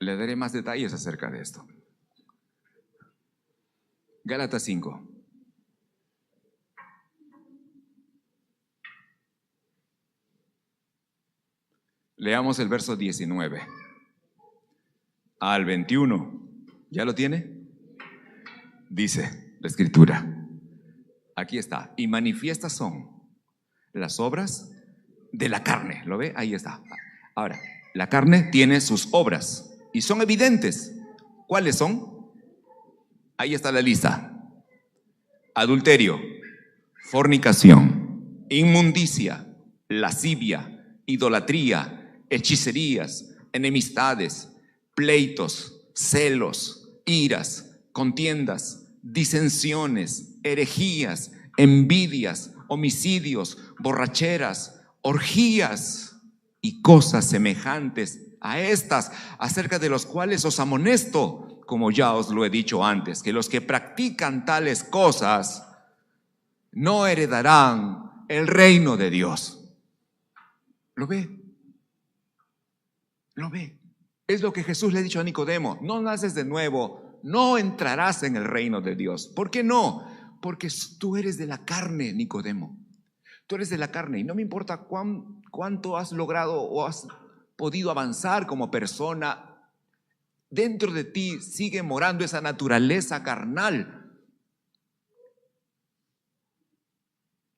Le daré más detalles acerca de esto. Gálatas 5. Leamos el verso 19 al 21. ¿Ya lo tiene? Dice la Escritura. Aquí está. Y manifiestas son las obras de la carne. ¿Lo ve? Ahí está. Ahora, la carne tiene sus obras y son evidentes. ¿Cuáles son? Ahí está la lista. Adulterio, fornicación, inmundicia, lascivia, idolatría, hechicerías, enemistades, pleitos, celos, iras, contiendas, disensiones, herejías, envidias, homicidios, borracheras, orgías y cosas semejantes a estas, acerca de los cuales os amonesto, como ya os lo he dicho antes, que los que practican tales cosas no heredarán el reino de Dios. ¿Lo ve? ¿Lo ve? Es lo que Jesús le ha dicho a Nicodemo: no naces de nuevo, no entrarás en el reino de Dios. ¿Por qué no? Porque tú eres de la carne, Nicodemo. Tú eres de la carne y no me importa cuánto has logrado o has podido avanzar como persona. Dentro de ti sigue morando esa naturaleza carnal.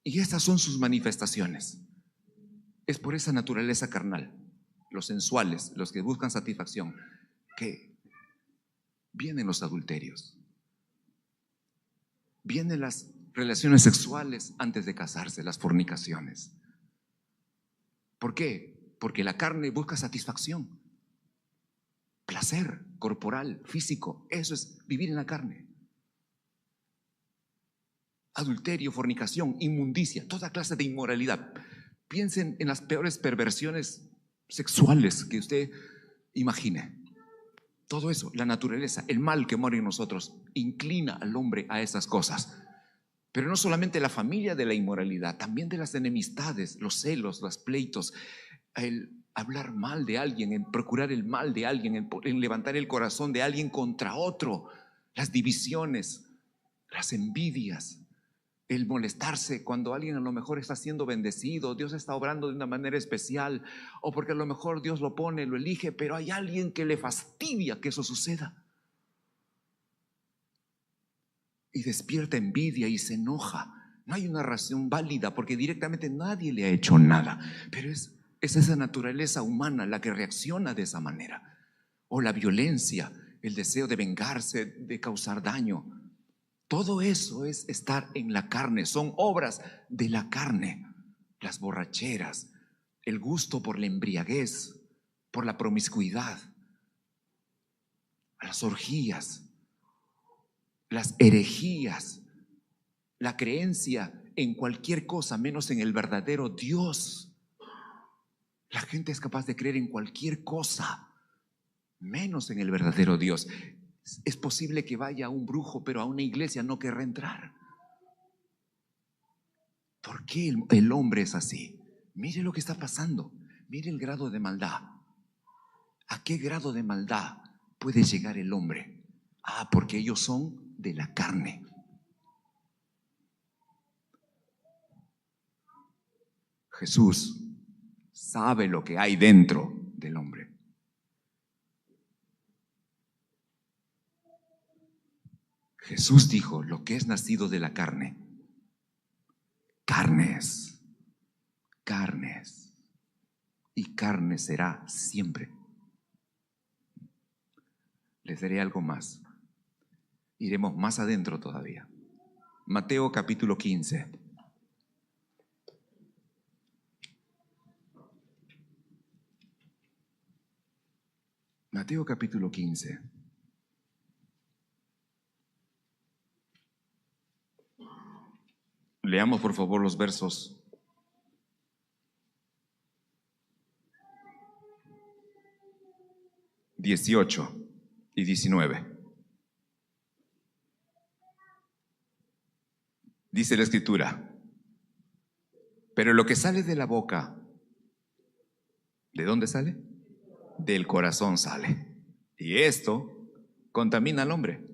Y estas son sus manifestaciones. Es por esa naturaleza carnal, los sensuales, los que buscan satisfacción, que vienen los adulterios, vienen las relaciones sexuales antes de casarse, las fornicaciones. ¿Por qué? Porque la carne busca satisfacción, placer corporal, físico. Eso es vivir en la carne. Adulterio, fornicación, inmundicia, toda clase de inmoralidad. Piensen en las peores perversiones sexuales que usted imagine. Todo eso, la naturaleza, el mal que mora en nosotros, inclina al hombre a esas cosas. Pero no solamente la familia de la inmoralidad, también de las enemistades, los celos, los pleitos, el hablar mal de alguien, en procurar el mal de alguien, en levantar el corazón de alguien contra otro, las divisiones, las envidias, el molestarse cuando alguien a lo mejor está siendo bendecido, Dios está obrando de una manera especial, o porque a lo mejor Dios lo pone, lo elige, pero hay alguien que le fastidia que eso suceda. Y despierta envidia y se enoja. No hay una razón válida porque directamente nadie le ha hecho nada, pero es esa naturaleza humana la que reacciona de esa manera. O la violencia, el deseo de vengarse, de causar daño. Todo eso es estar en la carne, son obras de la carne. Las borracheras, el gusto por la embriaguez, por la promiscuidad, las orgías, las herejías, la creencia en cualquier cosa menos en el verdadero Dios. La gente es capaz de creer en cualquier cosa menos en el verdadero Dios. Es posible que vaya a un brujo, pero a una iglesia no querrá entrar. ¿Por qué el hombre es así? Mire lo que está pasando. Mire el grado de maldad. ¿A qué grado de maldad puede llegar el hombre? Porque ellos son de la carne. Jesús sabe lo que hay dentro del hombre. Jesús dijo: lo que es nacido de la carne, carnes, carnes, y carne será siempre. Les daré algo más. Iremos más adentro todavía. Mateo capítulo 15. Mateo capítulo 15. Leamos por favor los versos 18 y 19. Dice la escritura: pero lo que sale de la boca, ¿de dónde sale? Del corazón sale. Y esto contamina al hombre.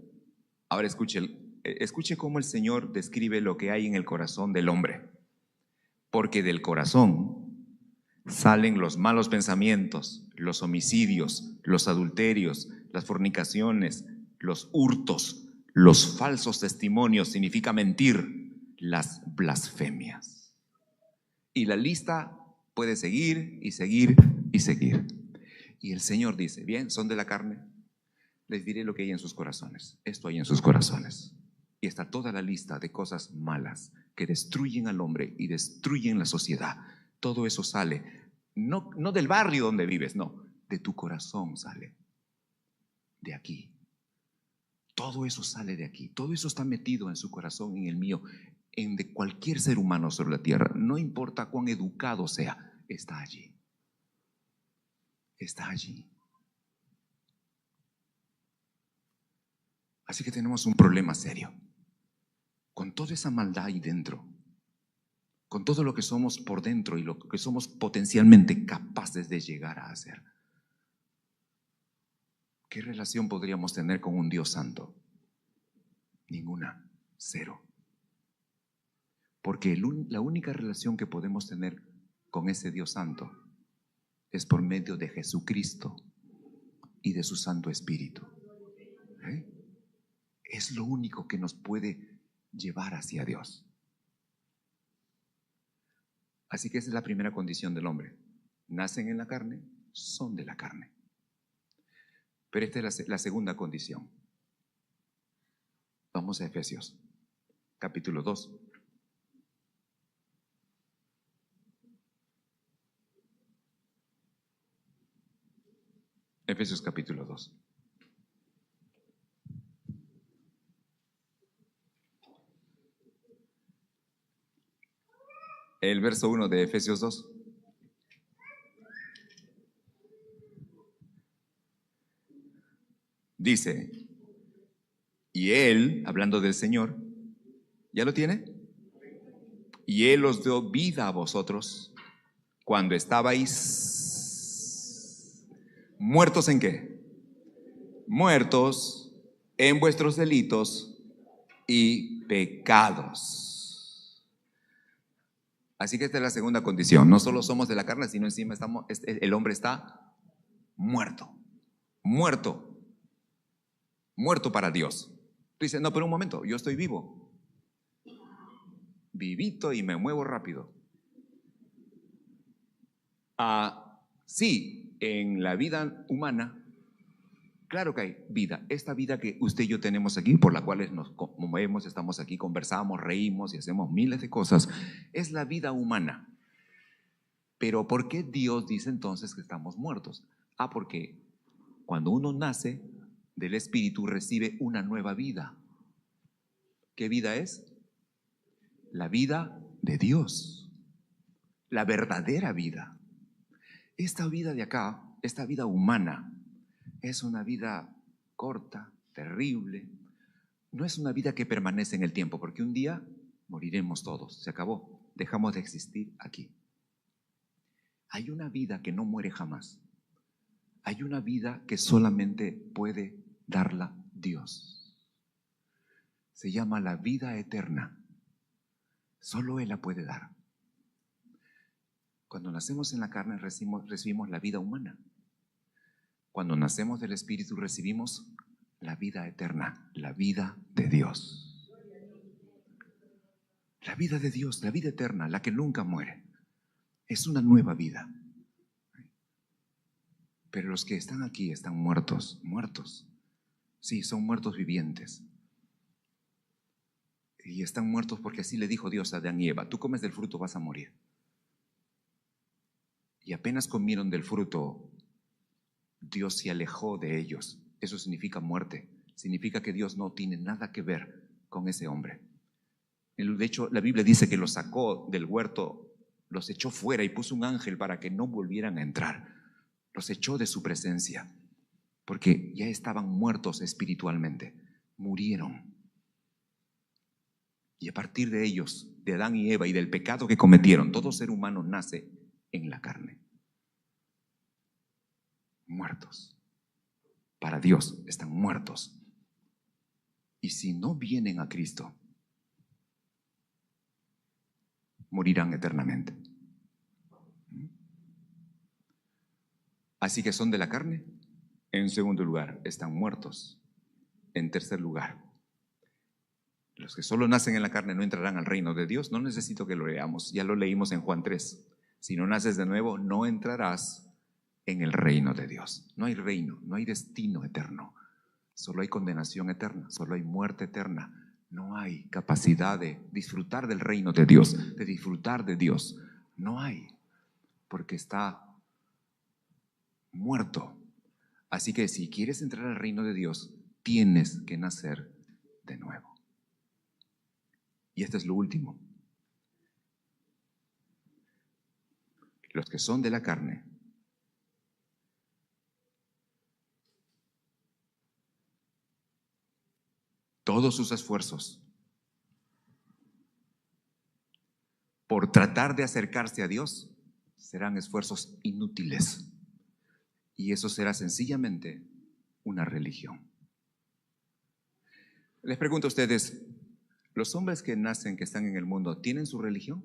Ahora escuche cómo el Señor describe lo que hay en el corazón del hombre. Porque del corazón salen los malos pensamientos, los homicidios, los adulterios, las fornicaciones, los hurtos, los falsos testimonios, significa mentir, las blasfemias. Y la lista puede seguir y seguir y seguir. Y el Señor dice: bien, son de la carne, les diré lo que hay en sus corazones. Esto hay en sus corazones. Y está toda la lista de cosas malas que destruyen al hombre y destruyen la sociedad. Todo eso sale, no del barrio donde vives, no, de tu corazón sale, de aquí. Todo eso sale de aquí, todo eso está metido en su corazón, en el mío. en de cualquier ser humano sobre la tierra, no importa cuán educado sea, está allí. Está allí. Así que tenemos un problema serio. Con toda esa maldad ahí dentro, con todo lo que somos por dentro y lo que somos potencialmente capaces de llegar a hacer, ¿qué relación podríamos tener con un Dios santo? Ninguna, cero. Porque la única relación que podemos tener con ese Dios santo es por medio de Jesucristo y de su Santo Espíritu. ¿Eh? Es lo único que nos puede llevar hacia Dios. Así que esa es la primera condición del hombre. Nacen en la carne, son de la carne. Pero esta es la segunda condición. Vamos a Efesios, capítulo 2. Efesios capítulo 2. El verso 1 de Efesios 2. Dice, y Él, hablando del Señor, ¿ya lo tiene? Y Él os dio vida a vosotros cuando estabais muertos ¿en qué? Muertos en vuestros delitos y pecados. Así que esta es la segunda condición. No solo somos de la carne, sino encima el hombre está muerto. Muerto. Muerto para Dios. Tú dices, no, pero un momento, yo estoy vivo. Vivito y me muevo rápido. Sí, en la vida humana, claro que hay vida. Esta vida que usted y yo tenemos aquí, por la cual nos movemos, estamos aquí, conversamos, reímos y hacemos miles de cosas, es la vida humana. Pero ¿por qué Dios dice entonces que estamos muertos? Porque cuando uno nace del Espíritu recibe una nueva vida. ¿Qué vida es? La vida de Dios, la verdadera vida. Esta vida de acá, esta vida humana, es una vida corta, terrible. No es una vida que permanece en el tiempo, porque un día moriremos todos, se acabó, dejamos de existir aquí. Hay una vida que no muere jamás. Hay una vida que solamente puede darla Dios. Se llama la vida eterna. Solo Él la puede dar. Cuando nacemos en la carne recibimos la vida humana. Cuando nacemos del Espíritu recibimos la vida eterna, la vida de Dios. La vida de Dios, la vida eterna, la que nunca muere. Es una nueva vida. Pero los que están aquí están muertos, muertos. Sí, son muertos vivientes. Y están muertos porque así le dijo Dios a Adán y Eva, tú comes del fruto, vas a morir. Y apenas comieron del fruto, Dios se alejó de ellos. Eso significa muerte. Significa que Dios no tiene nada que ver con ese hombre. De hecho, la Biblia dice que los sacó del huerto, los echó fuera y puso un ángel para que no volvieran a entrar. Los echó de su presencia, porque ya estaban muertos espiritualmente. Murieron. Y a partir de ellos, de Adán y Eva y del pecado que cometieron, todo ser humano nace en la carne. Muertos. Para Dios están muertos. Y si no vienen a Cristo, morirán eternamente. Así que son de la carne. En segundo lugar, están muertos. En tercer lugar, los que solo nacen en la carne no entrarán al reino de Dios. No necesito que lo leamos, ya lo leímos en Juan 3. Si no naces de nuevo, no entrarás en el reino de Dios. No hay reino, no hay destino eterno. Solo hay condenación eterna, solo hay muerte eterna. No hay capacidad de disfrutar del reino de Dios, de disfrutar de Dios. No hay, porque está muerto. Así que si quieres entrar al reino de Dios, tienes que nacer de nuevo. Y este es lo último. Los que son de la carne todos sus esfuerzos por tratar de acercarse a Dios serán esfuerzos inútiles. Y eso será sencillamente una religión. Les pregunto a ustedes, ¿los hombres que nacen, que están en el mundo, tienen su religión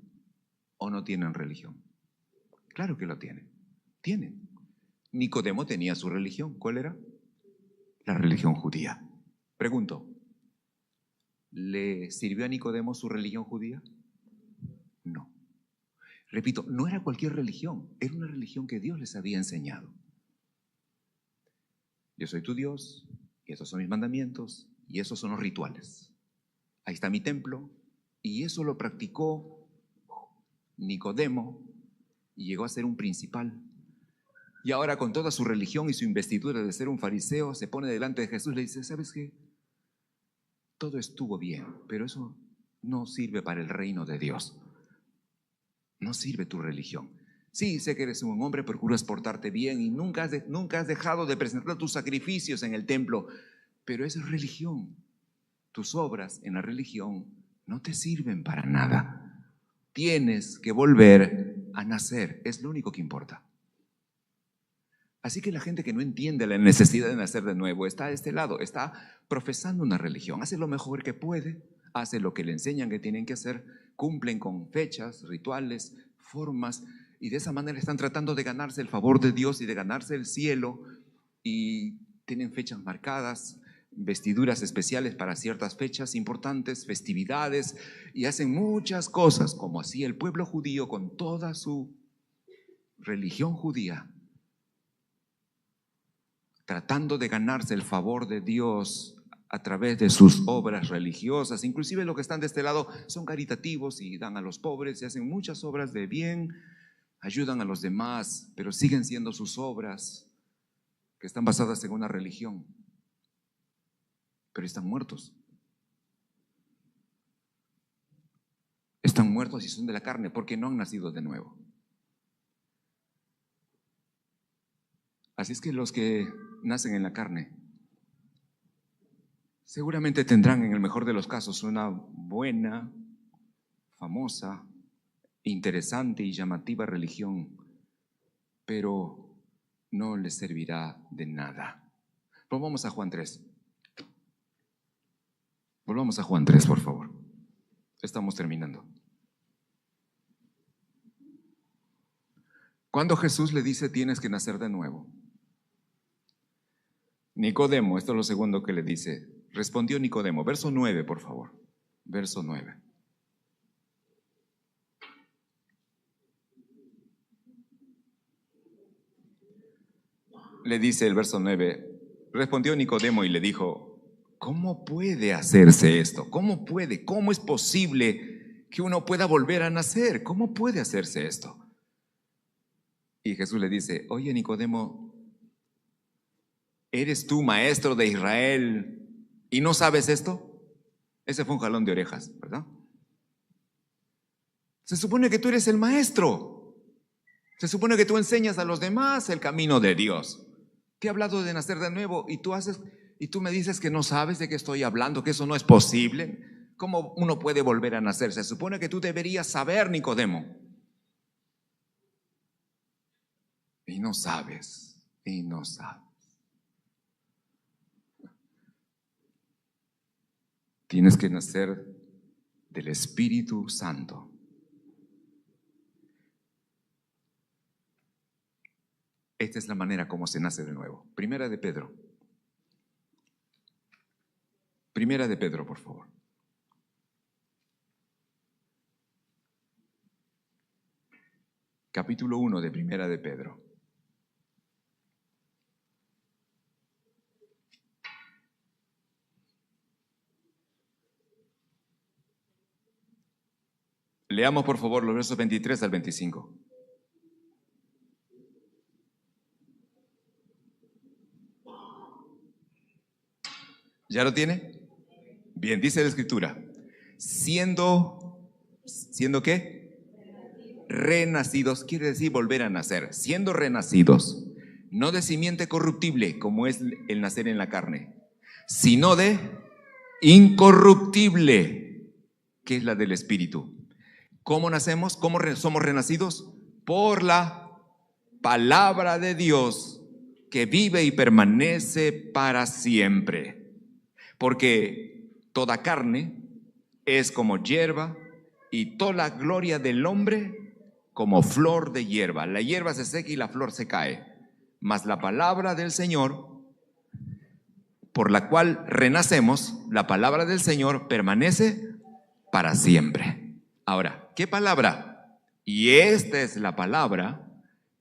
o no tienen religión? Claro que lo tienen. Tienen. Nicodemo tenía su religión. ¿Cuál era? La religión judía. Pregunto, ¿le sirvió a Nicodemo su religión judía? No. Repito, no era cualquier religión, era una religión que Dios les había enseñado. Yo soy tu Dios, y esos son mis mandamientos, y esos son los rituales. Ahí está mi templo, y eso lo practicó Nicodemo, y llegó a ser un principal. Y ahora, con toda su religión y su investidura de ser un fariseo, se pone delante de Jesús y le dice, ¿sabes qué? Todo estuvo bien, pero eso no sirve para el reino de Dios. No sirve tu religión. Sí, sé que eres un hombre, procuras portarte bien y nunca has dejado de presentar tus sacrificios en el templo, pero eso es religión. Tus obras en la religión no te sirven para nada. Tienes que volver a nacer, es lo único que importa. Así que la gente que no entiende la necesidad de nacer de nuevo está a este lado, está profesando una religión, hace lo mejor que puede, hace lo que le enseñan que tienen que hacer, cumplen con fechas, rituales, formas, y de esa manera están tratando de ganarse el favor de Dios y de ganarse el cielo, y tienen fechas marcadas, vestiduras especiales para ciertas fechas importantes, festividades, y hacen muchas cosas, como hacía el pueblo judío con toda su religión judía, tratando de ganarse el favor de Dios a través de sus obras religiosas. Inclusive los que están de este lado son caritativos y dan a los pobres y hacen muchas obras de bien, ayudan a los demás, pero siguen siendo sus obras que están basadas en una religión, pero están muertos. Están muertos y son de la carne porque no han nacido de nuevo. Así es que los que nacen en la carne seguramente tendrán, en el mejor de los casos, una buena, famosa, interesante y llamativa religión, pero no les servirá de nada. Volvamos a Juan 3. Volvamos a Juan 3, por favor. Estamos terminando. Cuando Jesús le dice, tienes que nacer de nuevo, Nicodemo, esto es lo segundo que le dice, respondió Nicodemo, verso 9, por favor, verso 9. Le dice el verso 9, respondió Nicodemo y le dijo, ¿cómo puede hacerse esto? ¿Cómo puede? ¿Cómo es posible que uno pueda volver a nacer? ¿Cómo puede hacerse esto? Y Jesús le dice, oye Nicodemo, ¿eres tú maestro de Israel y no sabes esto? Ese fue un jalón de orejas, ¿verdad? Se supone que tú eres el maestro. Se supone que tú enseñas a los demás el camino de Dios. Te he hablado de nacer de nuevo y tú me dices que no sabes de qué estoy hablando, que eso no es posible. ¿Cómo uno puede volver a nacer? Se supone que tú deberías saber, Nicodemo. Y no sabes, y no sabes. Tienes que nacer del Espíritu Santo. Esta es la manera como se nace de nuevo. Primera de Pedro. Primera de Pedro, por favor. Capítulo 1 de Primera de Pedro. Leamos por favor los versos 23 al 25. ¿Ya lo tiene? Bien, dice la Escritura. ¿siendo qué? Renacidos, quiere decir volver a nacer, siendo renacidos, no de simiente corruptible, como es el nacer en la carne, sino de incorruptible, que es la del Espíritu. ¿Cómo nacemos? ¿Cómo somos renacidos? Por la palabra de Dios, que vive y permanece para siempre. Porque toda carne es como hierba, y toda la gloria del hombre como flor de hierba. La hierba se seca y la flor se cae, mas la palabra del Señor, por la cual renacemos, la palabra del Señor permanece para siempre. Ahora, ¿qué palabra? Y esta es la palabra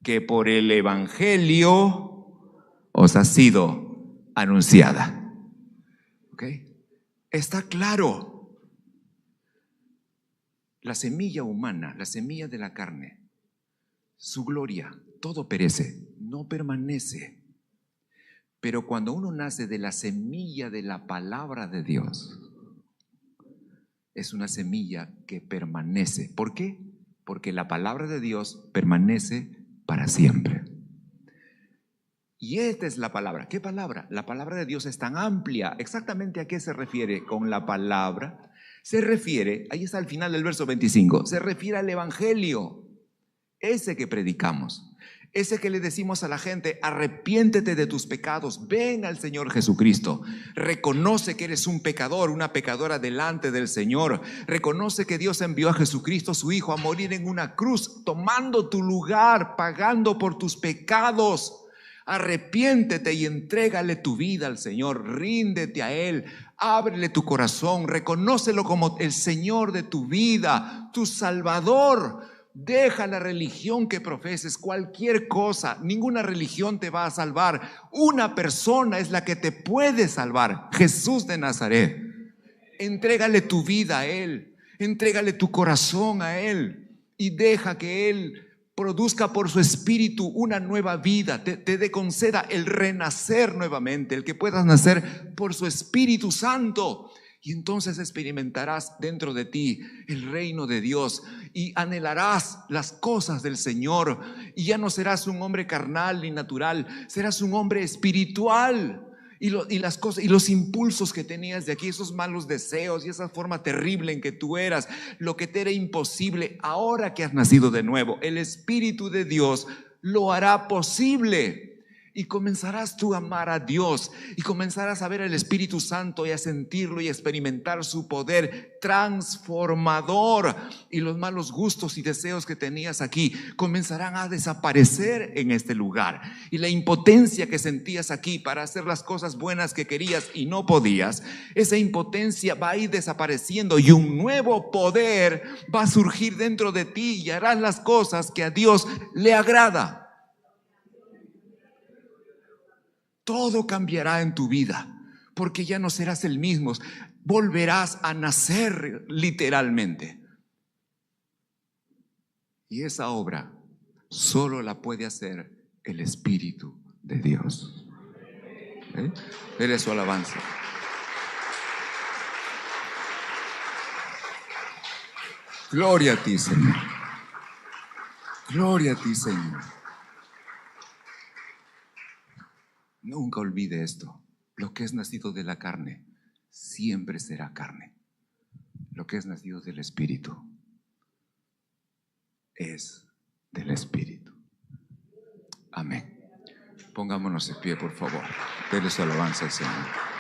que por el Evangelio os ha sido anunciada. ¿Ok? Está claro. La semilla humana, la semilla de la carne, su gloria, todo perece, no permanece. Pero cuando uno nace de la semilla de la palabra de Dios, es una semilla que permanece. ¿Por qué? Porque la palabra de Dios permanece para siempre. Y esta es la palabra. ¿Qué palabra? La palabra de Dios es tan amplia. ¿Exactamente a qué se refiere con la palabra? Se refiere, ahí está al final del verso 25, se refiere al Evangelio, ese que predicamos, ese que le decimos a la gente: arrepiéntete de tus pecados, ven al Señor Jesucristo, reconoce que eres un pecador, una pecadora delante del Señor, reconoce que Dios envió a Jesucristo, su Hijo, a morir en una cruz, tomando tu lugar, pagando por tus pecados. Arrepiéntete y entrégale tu vida al Señor, ríndete a Él, ábrele tu corazón, reconócelo como el Señor de tu vida, tu Salvador. Deja la religión que profeses, cualquier cosa, ninguna religión te va a salvar. Una persona es la que te puede salvar, Jesús de Nazaret. Entrégale tu vida a Él, entrégale tu corazón a Él y deja que Él produzca por su espíritu una nueva vida, te conceda el renacer nuevamente, el que puedas nacer por su Espíritu Santo. Y entonces experimentarás dentro de ti el reino de Dios y anhelarás las cosas del Señor. Y ya no serás un hombre carnal ni natural, serás un hombre espiritual. Y las cosas y los impulsos que tenías de aquí, esos malos deseos y esa forma terrible en que tú eras, lo que te era imposible, ahora que has nacido de nuevo, el Espíritu de Dios lo hará posible. Y comenzarás tú a amar a Dios y comenzarás a ver al Espíritu Santo y a sentirlo y a experimentar su poder transformador. Y los malos gustos y deseos que tenías aquí comenzarán a desaparecer en este lugar. Y la impotencia que sentías aquí para hacer las cosas buenas que querías y no podías, esa impotencia va a ir desapareciendo y un nuevo poder va a surgir dentro de ti y harás las cosas que a Dios le agrada. Todo cambiará en tu vida, porque ya no serás el mismo, volverás a nacer literalmente. Y esa obra solo la puede hacer el Espíritu de Dios. Dele su alabanza. Gloria a ti, Señor. Gloria a ti, Señor. Nunca olvide esto: lo que es nacido de la carne siempre será carne. Lo que es nacido del Espíritu es del Espíritu. Amén. Pongámonos de pie, por favor. Dele su alabanza al Señor.